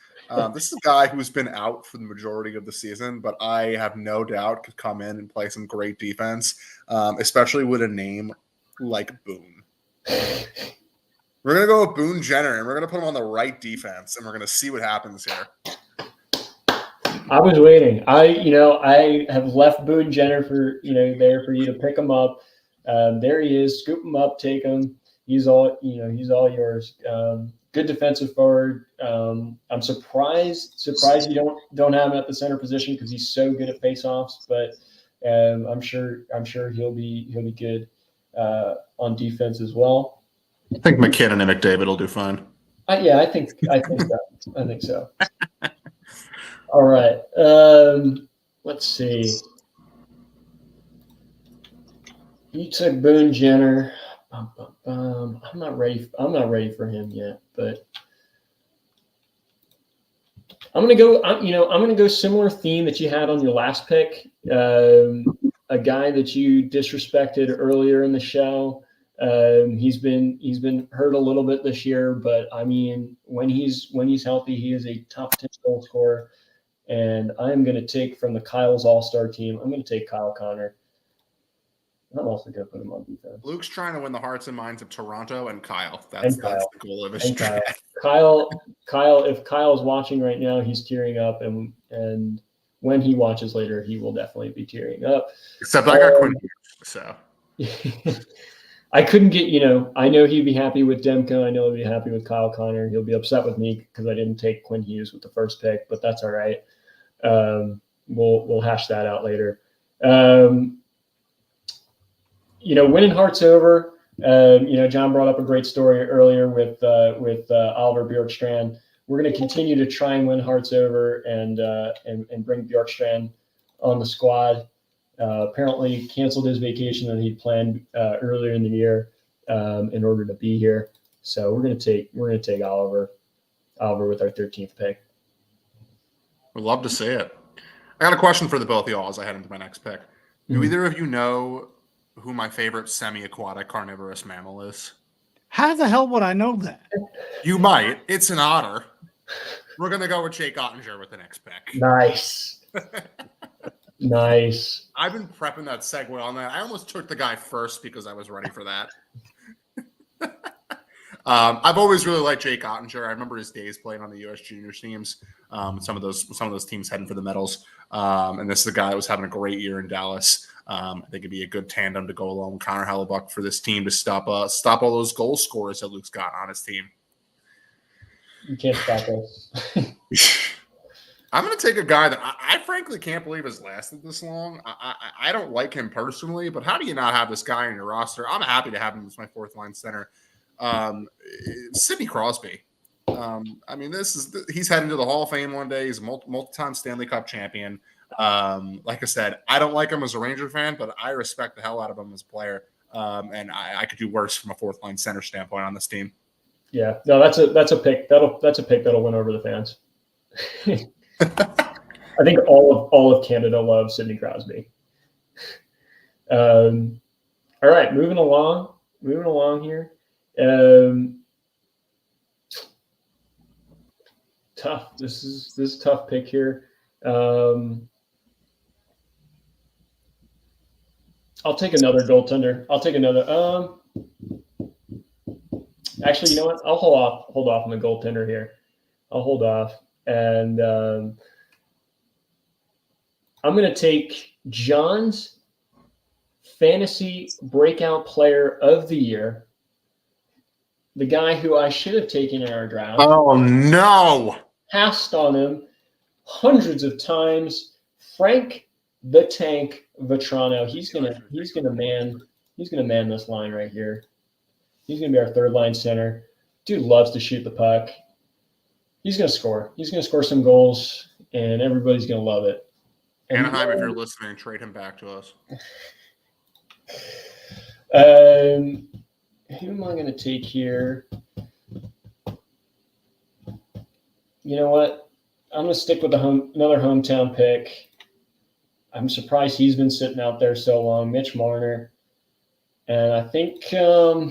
This is a guy who's been out for the majority of the season, but I have no doubt could come in and play some great defense, especially with a name like Boone. We're going to go with Boone Jenner, and we're going to put him on the right defense, and we're going to see what happens here. I was waiting. I have left Boone Jenner for there for you to pick him up. There he is. Scoop him up. Take him. He's all yours. Good defensive forward. I'm surprised you don't have him at the center position because he's so good at faceoffs. But I'm sure he'll be good on defense as well. I think McKinnon and McDavid will do fine. I think so. I think so. All right. Let's see. You took Boone Jenner. I'm not ready for him yet, but I'm gonna go similar theme that you had on your last pick. A guy that you disrespected earlier in the show. He's been hurt a little bit this year, but I mean, when he's healthy, he is a top 10 goal scorer. And I'm going to take from the Kyle's All-Star team. I'm going to take Kyle Connor. I'm also going to put him on defense. Luke's trying to win the hearts and minds of Toronto and Kyle. That's the goal of his strat. Kyle, if Kyle's watching right now, he's tearing up, and when he watches later, he will definitely be tearing up. Except I got Quinn Hughes, so. I couldn't get, I know he'd be happy with Demko. I know he'll be happy with Kyle Connor. He'll be upset with me because I didn't take Quinn Hughes with the first pick, but that's all right. We'll hash that out later. Winning hearts over. John brought up a great story earlier with Oliver Bjorkstrand. We're going to continue to try and win hearts over and bring Bjorkstrand on the squad. Apparently canceled his vacation that he'd planned earlier in the year in order to be here. So we're going to take Oliver with our 13th pick. We'd love to see it. I got a question for the both of y'all as I head into my next pick. Do either of you know who my favorite semi-aquatic carnivorous mammal is? How the hell would I know that? You might. It's an otter. We're going to go with Jake Ottinger with the next pick. Nice. Nice. I've been prepping that segue on that. I almost took the guy first because I was ready for that. I've always really liked Jake Ottinger. I remember his days playing on the U.S. juniors teams. Some of those teams heading for the medals. And this is a guy that was having a great year in Dallas. I think it'd be a good tandem to go along with Connor Hellebuck for this team to stop all those goal scorers that Luke's got on his team. You can't stop us. I'm going to take a guy that I frankly can't believe has lasted this long. I don't like him personally, but how do you not have this guy on your roster? I'm happy to have him as my fourth line center. Sidney Crosby. He's heading to the Hall of Fame one day. He's a multi-time Stanley Cup champion. Like I said, I don't like him as a Ranger fan, but I respect the hell out of him as a player. And I could do worse from a fourth line center standpoint on this team. Yeah, no, that's a pick. That's a pick that'll win over the fans. I think all of Canada loves Sidney Crosby. All right, moving along here. Tough. This is tough pick here. I'll take another goaltender. Actually, you know what? I'll hold off on the goaltender here. I'll hold off. And I'm going to take John's fantasy breakout player of the year, the guy who I should have taken in our draft. Oh, no. Passed on him hundreds of times. Frank the Tank Vetrano. He's gonna man this line right here. He's gonna be our third line center. Dude loves to shoot the puck. He's gonna score. He's gonna score some goals, and everybody's gonna love it. Anaheim, if you're listening, trade him back to us. Who am I going to take here? You know what? I'm going to stick with another hometown pick. I'm surprised he's been sitting out there so long, Mitch Marner, and I think I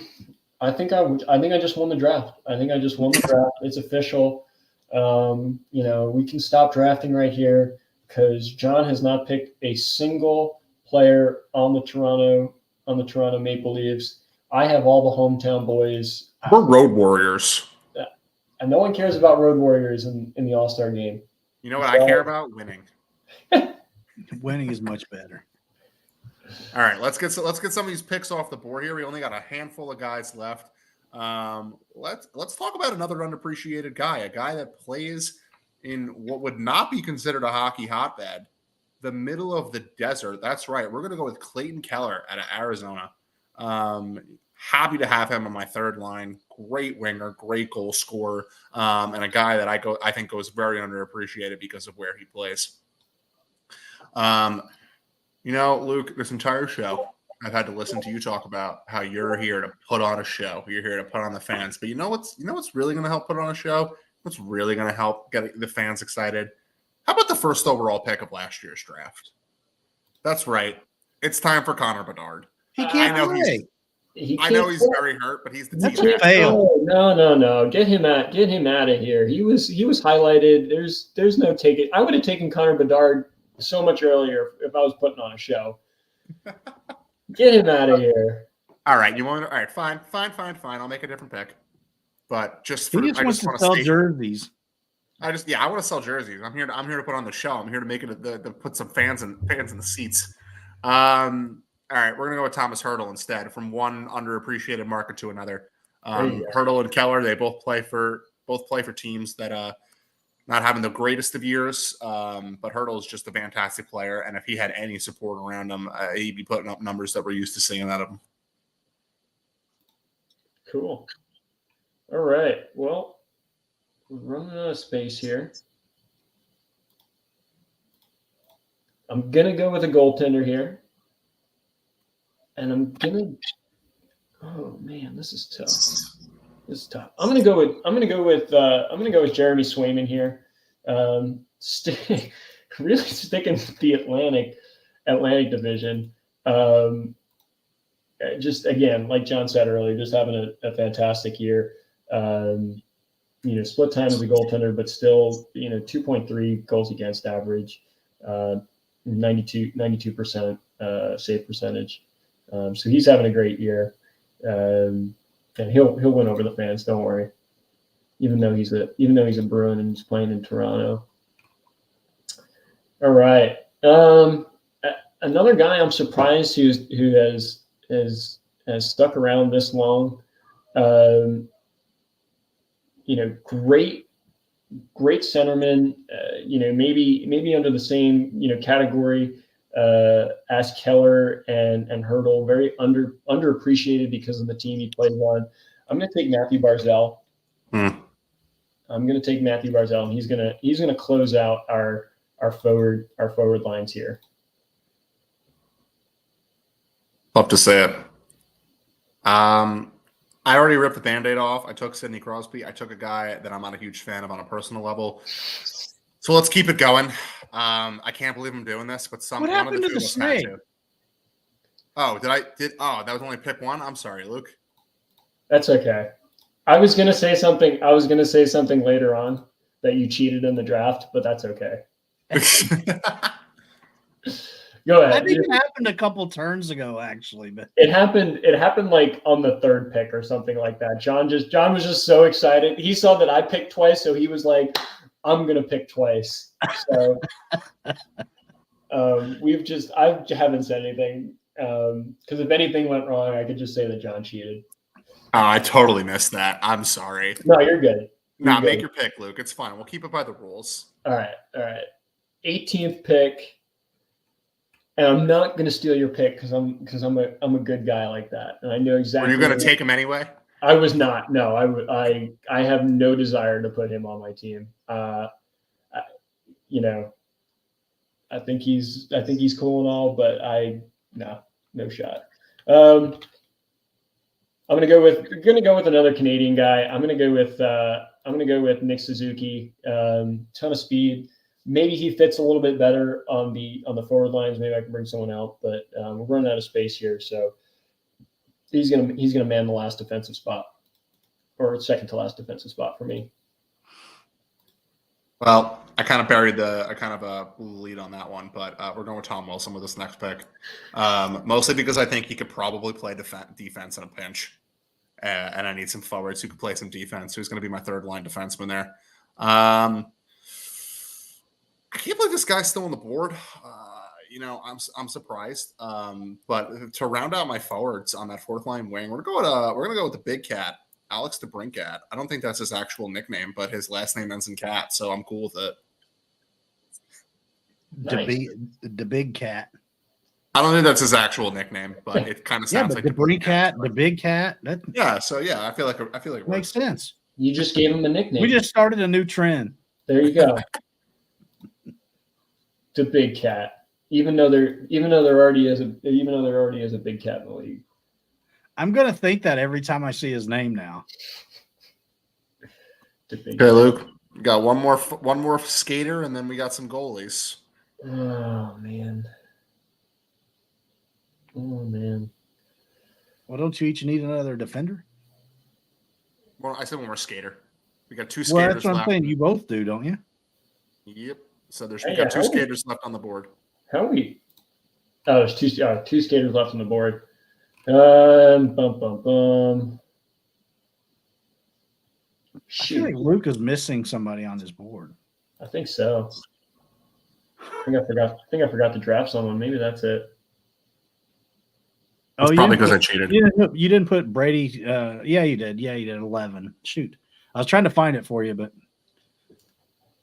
just won the draft. I think I just won the draft. It's official. We can stop drafting right here because John has not picked a single player on the Toronto Maple Leafs. I have all the hometown boys. We're Road Warriors. And no one cares about Road Warriors in the All-Star game. You know what I care about? Winning. Winning is much better. All right, let's get some of these picks off the board here. We only got a handful of guys left. Let's talk about another underappreciated guy, a guy that plays in what would not be considered a hockey hotbed, the middle of the desert. That's right. We're going to go with Clayton Keller out of Arizona. Happy to have him on my third line. Great winger, great goal scorer, and a guy that I think goes very underappreciated because of where he plays. Luke, this entire show, I've had to listen to you talk about how you're here to put on a show. You're here to put on the fans. But you know what's really going to help put on a show? What's really going to help get the fans excited? How about the first overall pick of last year's draft? That's right. It's time for Connor Bedard. He can't play. I know he's very hurt, but he's the That's team. a fail. No. Get him out of here. He was highlighted. There's no taking. I would have taken Connor Bedard so much earlier if I was putting on a show. Get him out of here. All right, all right, fine. I'll make a different pick. But He just wants to sell jerseys. I want to sell jerseys. I'm here to put on the show. I'm here to make it to put some fans in the seats. All right, we're gonna go with Thomas Hertl instead, from one underappreciated market to another. Hertl and Keller, they both play for teams that not having the greatest of years, but Hertl is just a fantastic player, and if he had any support around him, he'd be putting up numbers that we're used to seeing out of him. Cool. All right. Well, we're running out of space here. I'm gonna go with a goaltender here. And oh man, this is tough. I'm gonna go with Jeremy Swayman here. Really sticking with the Atlantic division. Just again, like John said earlier, just having a fantastic year. Split time as a goaltender, but still, 2.3 goals against average, 92% save percentage. So he's having a great year, and he'll win over the fans. Don't worry. Even though he's a Bruin and he's playing in Toronto. All right. Another guy I'm surprised who has stuck around this long. Great centerman. Maybe under the same category as Keller and Hertl, very underappreciated because of the team he played on. I'm going to take Matthew Barzal. I'm going to take Matthew Barzal, and he's going to close out our forward lines here. Love to say it. I already ripped the Band-Aid off. I took Sidney Crosby. I took a guy that I'm not a huge fan of on a personal level. So let's keep it going. I can't believe I'm doing this, but What happened to the snake? Oh, that was only pick one? I'm sorry, Luke. That's okay. I was going to say something later on that you cheated in the draft, but that's okay. Go ahead. I think it happened a couple turns ago, actually, but it happened like on the third pick or something like that. John was just so excited. He saw that I picked twice, so he was like, I'm gonna pick twice. So I haven't said anything because if anything went wrong, I could just say that John cheated. Oh, I totally missed that. I'm sorry. No, you're good. Make your pick, Luke. It's fine. We'll keep it by the rules. All right. 18th pick. And I'm not going to steal your pick because I'm a good guy like that, and I know exactly. Were you going to take him anyway? I was not. No, I have no desire to put him on my team. I think he's cool and all, but no shot. I'm gonna go with another Canadian guy. I'm gonna go with Nick Suzuki. Ton of speed. Maybe he fits a little bit better on the forward lines. Maybe I can bring someone out, but we're running out of space here, so he's gonna man the last defensive spot, or second to last defensive spot for me. Well, I kind of buried the lead on that one, but we're going with Tom Wilson with this next pick, mostly because I think he could probably play defense in a pinch, and I need some forwards who could play some defense. Who's going to be my third line defenseman there? I can't believe this guy's still on the board. I'm surprised. But to round out my forwards on that fourth line wing, we're gonna go with the big cat, Alex DeBrincat. I don't think that's his actual nickname, but his last name ends in cat, so I'm cool with it. Nice. The big cat. I don't think that's his actual nickname, but it kind of sounds like the DeBrincat, the big cat. That So I feel like it makes sense. You just gave him a nickname. We just started a new trend. There you go. The big cat. Even though there already is a big cat in the league. I'm gonna think that every time I see his name now. Okay, Luke, we got one more skater, and then we got some goalies. Oh man. Well, don't you each need another defender? Well, I said one more skater. We got two Well, skaters that's what I'm left. saying. You both do, don't you? Yep. So we Hey, got two skaters left on the board. How are we? Oh, there's two skaters left on the board. Bum. I Shoot. feel like Luke is missing somebody on his board. I think so. I think I forgot to draft someone. Maybe that's it. It's you probably didn't because I put- cheated. You didn't put Brady. Yeah, you did. Yeah, you did. 11. Shoot, I was trying to find it for you, but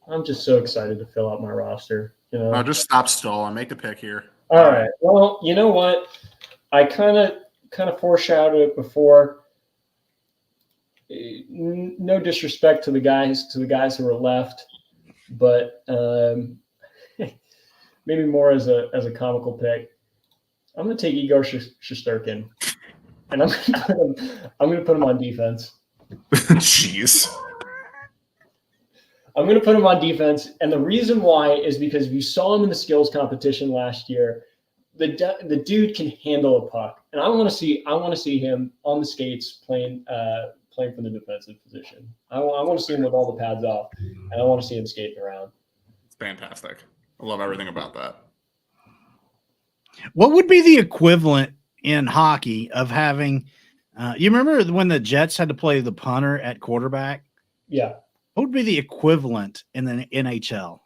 I'm just so excited to fill out my roster. No, just stop stalling. Make the pick here. All right. Well, you know what? I kind of foreshadowed it before. No disrespect to the guys who are left, but maybe more as a comical pick. I'm going to take Igor Shesterkin, and I'm going to put him on defense. Jeez. I'm going to put him on defense, and the reason why is because if you saw him in the skills competition last year, the dude can handle a puck, and I want to see him on the skates playing for the defensive position. I want to see him with all the pads off, and I want to see him skating around. It's fantastic. I love everything about that. what would be the equivalent in hockey of having? You remember when the Jets had to play the punter at quarterback? Yeah. What would be the equivalent in the NHL?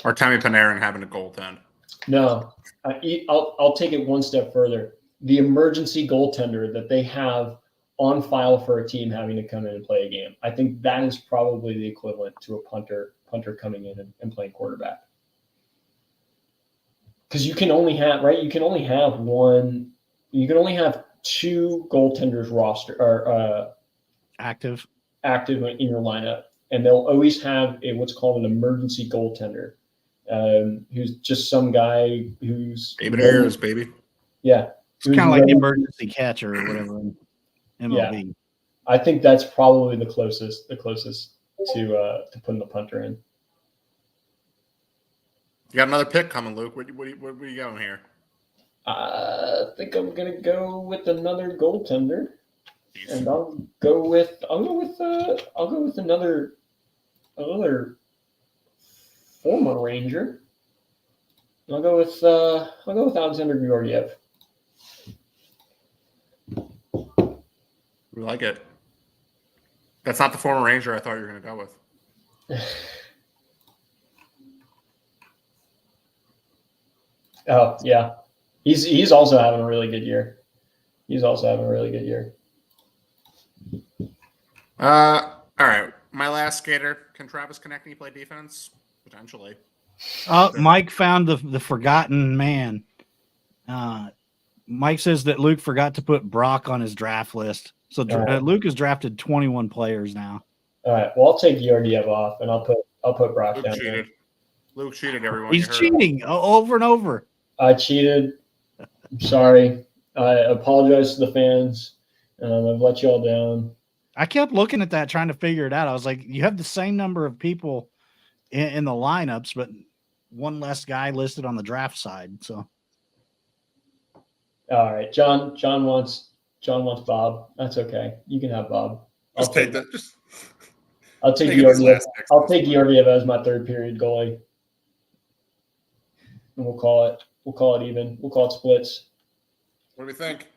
Or Tammy Panarin having a goaltend. No, I'll take it one step further. The emergency goaltender that they have on file for a team having to come in and play a game. I think that is probably the equivalent to a punter coming in and playing quarterback. Because you can only have two goaltenders roster or Active. active in your lineup, and they'll always have what's called an emergency goaltender, who's just some guy who's David Ayers, baby. Yeah, It's kind of like the emergency catcher or whatever in MLB. Yeah. I think that's probably the closest to putting the punter in. You got another pick coming, Luke. What are you going here? I think I'm gonna go with another goaltender, and I'll go with another former Ranger. I'll go with Alexander Georgiev. We like it. That's not the former Ranger I thought you were going to go with. Oh yeah, he's also having a really good year. All right. My last skater. Can Travis Konechny play defense? Potentially. Mike found the forgotten man. Mike says that Luke forgot to put Brock on his draft list. So Luke has drafted 21 players now. All right. Well, I'll take Georgiev off, and I'll put Brock Luke down cheated. there. Luke cheated, everyone. He's cheating over and over. I cheated. I'm sorry. I apologize to the fans. I've let you all down. I kept looking at that, trying to figure it out. I was like, you have the same number of people in the lineups, but one less guy listed on the draft side. So, All right, John wants Bob. That's okay. You can have Bob. Just take that. Just I'll take take it these Georgiev. last picks. I'll take Georgiev as my third period goalie. And we'll call it even. We'll call it splits. What do we think?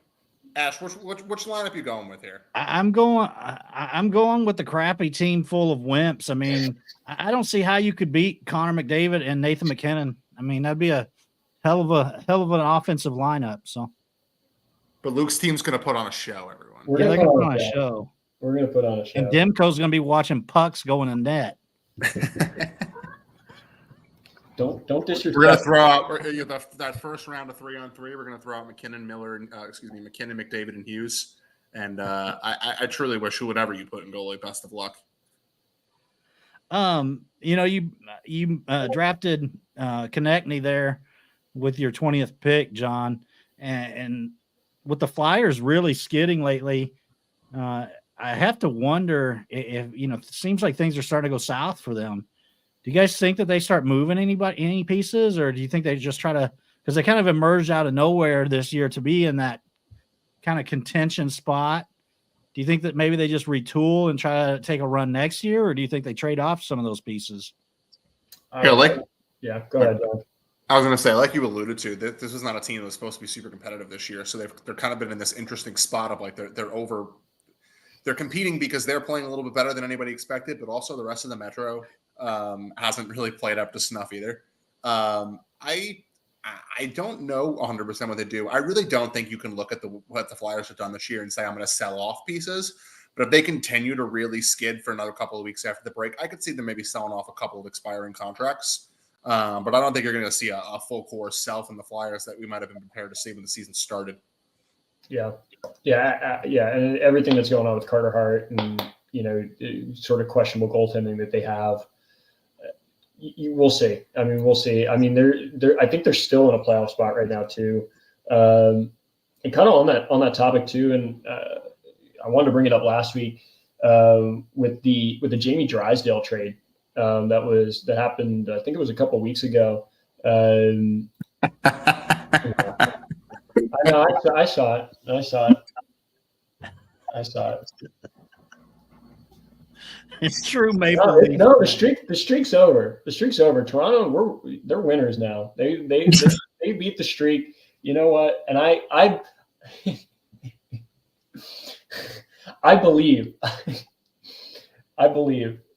Ash, which lineup you going with here? I'm going with the crappy team full of wimps. I mean, I don't see how you could beat Connor McDavid and Nathan McKinnon. I mean, that'd be a hell of an offensive lineup. So, But Luke's team's going to put on a show, everyone. We're yeah, gonna they're gonna put put on on a a show. We're gonna put on a show. And Demko's gonna be watching pucks going in net. Don't disrespect. We're going to throw out that first round of 3-on-3. We're going to throw out McKinnon, Miller, and McKinnon, McDavid, and Hughes. And I truly wish whoever you put in goalie, best of luck. You drafted Konechny there with your 20th pick, John, and with the Flyers really skidding lately, I have to wonder if it seems like things are starting to go south for them. Do you guys think that they start moving any pieces, or do you think they just try to, because they kind of emerged out of nowhere this year to be in that kind of contention spot? Do you think that maybe they just retool and try to take a run next year, or do you think they trade off some of those pieces? Yeah, Go ahead, John. I was going to say, like you alluded to, that this is not a team that was supposed to be super competitive this year. So they're kind of been in this interesting spot of like they're competing because they're playing a little bit better than anybody expected, but also the rest of the Metro hasn't really played up to snuff either. I don't know 100% what they do. I really don't think you can look at what the Flyers have done this year and say I'm going to sell off pieces. But if they continue to really skid for another couple of weeks after the break, I could see them maybe selling off a couple of expiring contracts. But I don't think you're going to see a full core sell from the Flyers that we might have been prepared to see when the season started. Yeah, and everything that's going on with Carter Hart and sort of questionable goaltending that they have. We'll see. I mean, we'll see. I mean, they're. I think they're still in a playoff spot right now too. And kind of on that topic too. And I wanted to bring it up last week with the Jamie Drysdale trade that happened. I think it was a couple of weeks ago. I know. I saw it. It's true, Maple Leaf. No, the streak's over. The streak's over. Toronto, they're winners now. They beat the streak. You know what? And I believe.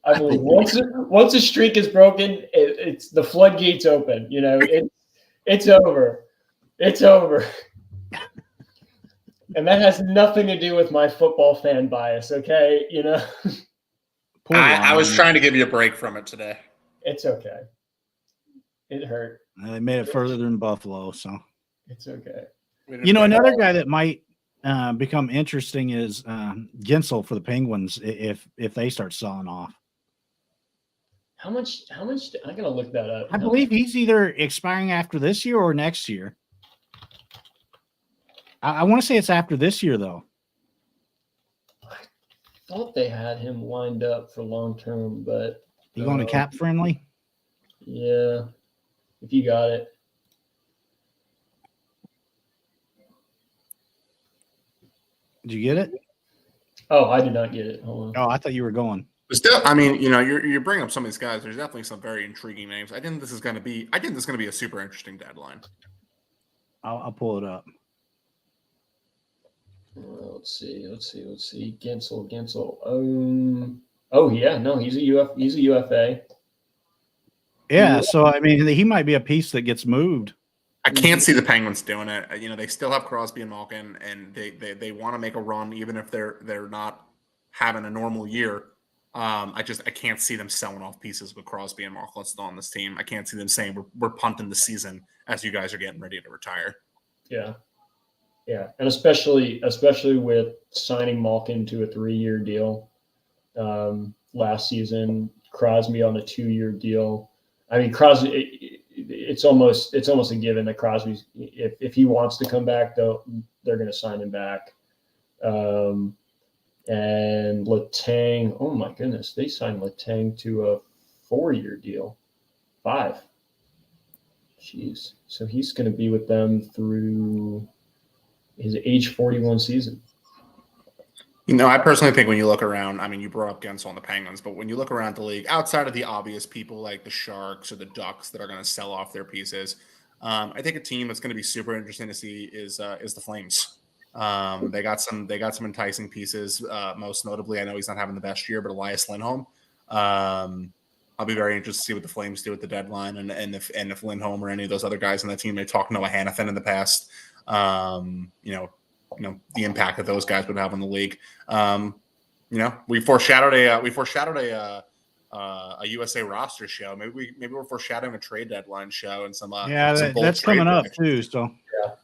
Once a streak is broken, it's the floodgates open. It's over. It's over. And that has nothing to do with my football fan bias. Okay, I was trying to give you a break from it today. It's okay. It hurt. They made it further than Buffalo, so it's okay. Another guy that might become interesting is Gensel for the Penguins if they start selling off. How much? I'm gonna look that up. I believe he's either expiring after this year or next year. I want to say it's after this year, though. I thought they had him lined up for long term, but you going to cap friendly? Yeah, if you got it. Did you get it? Oh, I did not get it. Hold on. Oh, I thought you were going. But still, I mean, you're bringing up some of these guys. There's definitely some very intriguing names. I think this is going to be a super interesting deadline. I'll pull it up. Let's see. Gensel. Oh yeah, no, he's a UFA. Yeah, so I mean, he might be a piece that gets moved. I can't see the Penguins doing it. They still have Crosby and Malkin, and they want to make a run, even if they're not having a normal year. I can't see them selling off pieces with Crosby and Malkin still on this team. I can't see them saying we're punting the season as you guys are getting ready to retire. Yeah, and especially with signing Malkin to a 3-year deal last season, Crosby on a 2-year deal. I mean, Crosby, it's almost a given that Crosby's, if he wants to come back, they're going to sign him back. And Letang, oh my goodness, they signed Letang to a 4-year deal. 5. Jeez. So he's going to be with them through his age 41 season. I personally think when you look around, I mean, you brought up Gensel and the Penguins, but when you look around the league, outside of the obvious people like the Sharks or the Ducks that are going to sell off their pieces, I think a team that's going to be super interesting to see is the Flames. They got some enticing pieces. Most notably, I know he's not having the best year, but Elias Lindholm. I'll be very interested to see what the Flames do at the deadline, and if Lindholm or any of those other guys on the team. They talked Noah Hannafin in the past. The impact that those guys would have on the league. We foreshadowed a USA roster show. Maybe we're foreshadowing a trade deadline show and some. That's coming up too. So yeah,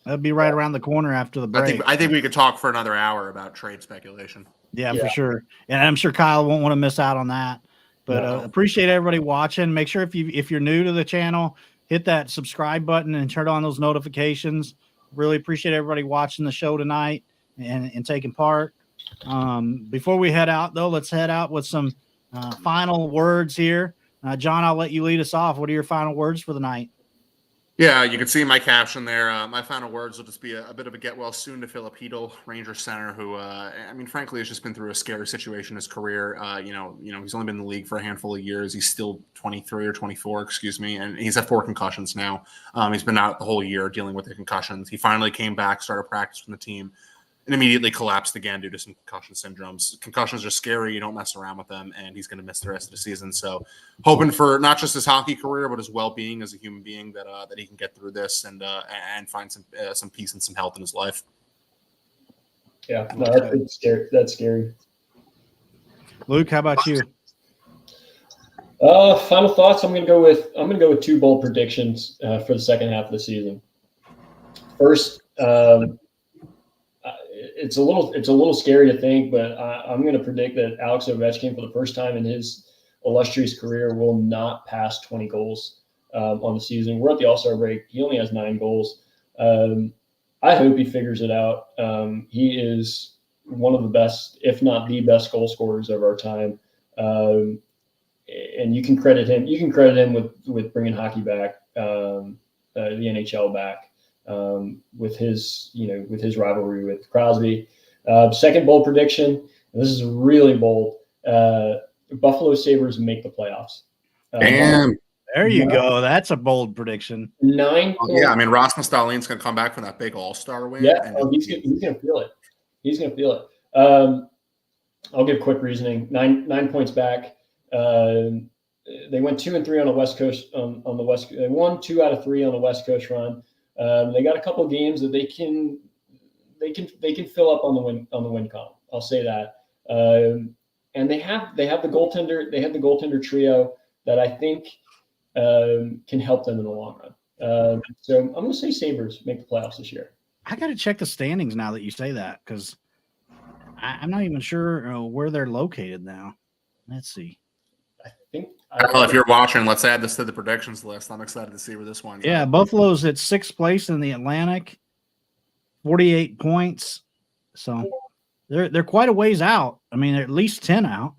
that'll be right around the corner after the break. I think we could talk for another hour about trade speculation. Yeah, for sure. And I'm sure Kyle won't want to miss out on that. But appreciate everybody watching. Make sure if you're new to the channel, hit that subscribe button and turn on those notifications. Really appreciate everybody watching the show tonight and taking part. Before we head out, though, let's head out with some final words here. John, I'll let you lead us off. What are your final words for the night? Yeah, you can see my caption there. My final words will just be a bit of a get well soon to Philip Hedl, Ranger center, who, frankly, has just been through a scary situation in his career. He's only been in the league for a handful of years. He's still 23 or 24, and he's had 4 concussions now. He's been out the whole year dealing with the concussions. He finally came back, started practice from the team, and immediately collapsed again due to some concussion syndromes. Concussions are scary. You don't mess around with them, and he's going to miss the rest of the season. So hoping for not just his hockey career, but his well-being as a human being, that he can get through this and find some peace and some health in his life. Yeah, no, that's scary. That's scary. Luke, how about you? Final thoughts. I'm going to go with 2 bold predictions for the second half of the season. First, it's a little scary to think, but I'm going to predict that Alex Ovechkin, for the first time in his illustrious career, will not pass 20 goals on the season. We're at the All-Star break. He only has 9 goals. I hope he figures it out. He is one of the best, if not the best, goal scorers of our time. And you can credit him. You can credit him with bringing hockey back, the NHL back. With his rivalry with Crosby. Second bold prediction, and this is really bold. Buffalo Sabres make the playoffs. Damn. There you go. That's a bold prediction. 9. Rasmus Dahlin's going to come back from that big All-Star win. Yeah, he's going to feel it. He's going to feel it. I'll give quick reasoning. 9 points back. They went 2-3 on the West Coast. On the West, they won 2 out of 3 on the West Coast run. They got a couple of games that they can fill up on the win column. I'll say that. And they have the goaltender. They have the goaltender trio that I think can help them in the long run. So I'm going to say Sabres make the playoffs this year. I got to check the standings now that you say that, because I'm not even sure where they're located now. Let's see. Well, if you're watching, let's add this to the predictions list. I'm excited to see where this one's at. Buffalo's at 6th place in the Atlantic, 48 points. So they're quite a ways out. I mean, they're at least 10 out.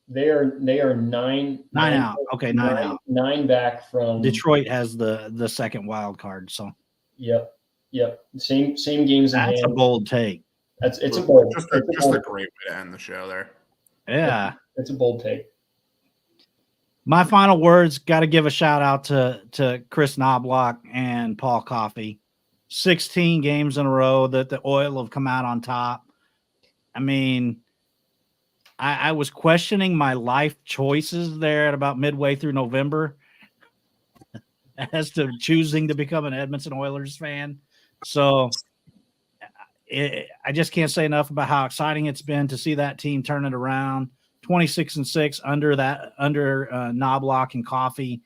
They are 9 out. Okay, 9 out. 9 back from Detroit has the second wild card. So Yep. Same games. That's a bold take. It's a bold. Just a great way to end the show there. Yeah, it's a bold take. My final words, got to give a shout out to Chris Knobloch and Paul Coffey. 16 games in a row that the Oil have come out on top. I mean, I was questioning my life choices there at about midway through November as to choosing to become an Edmonton Oilers fan. So I just can't say enough about how exciting it's been to see that team turn it around. 26-6 under Knobloch and Coffey.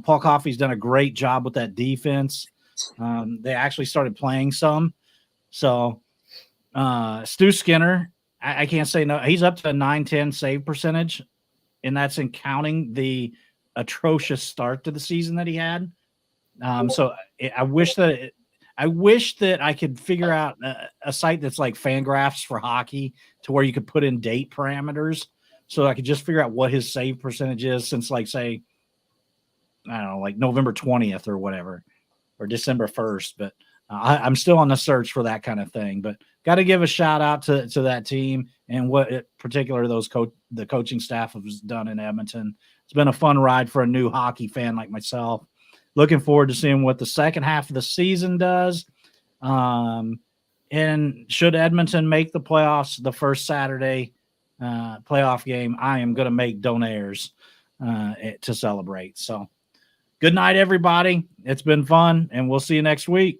Paul Coffey's done a great job with that defense. They actually started playing some. So Stu Skinner, I can't say no. He's up to a .910 save percentage, and that's in counting the atrocious start to the season that he had. So I wish that I could figure out a site that's like Fangraphs for hockey to where you could put in date parameters, so I could just figure out what his save percentage is since, like, say, I don't know, like November 20th or whatever, or December 1st. But I'm still on the search for that kind of thing. But got to give a shout out to that team and what in particular the coaching staff has done in Edmonton. It's been a fun ride for a new hockey fan like myself. Looking forward to seeing what the second half of the season does. And should Edmonton make the playoffs the first Saturday playoff game, I am going to make donaires to celebrate. So good night, everybody. It's been fun, and we'll see you next week.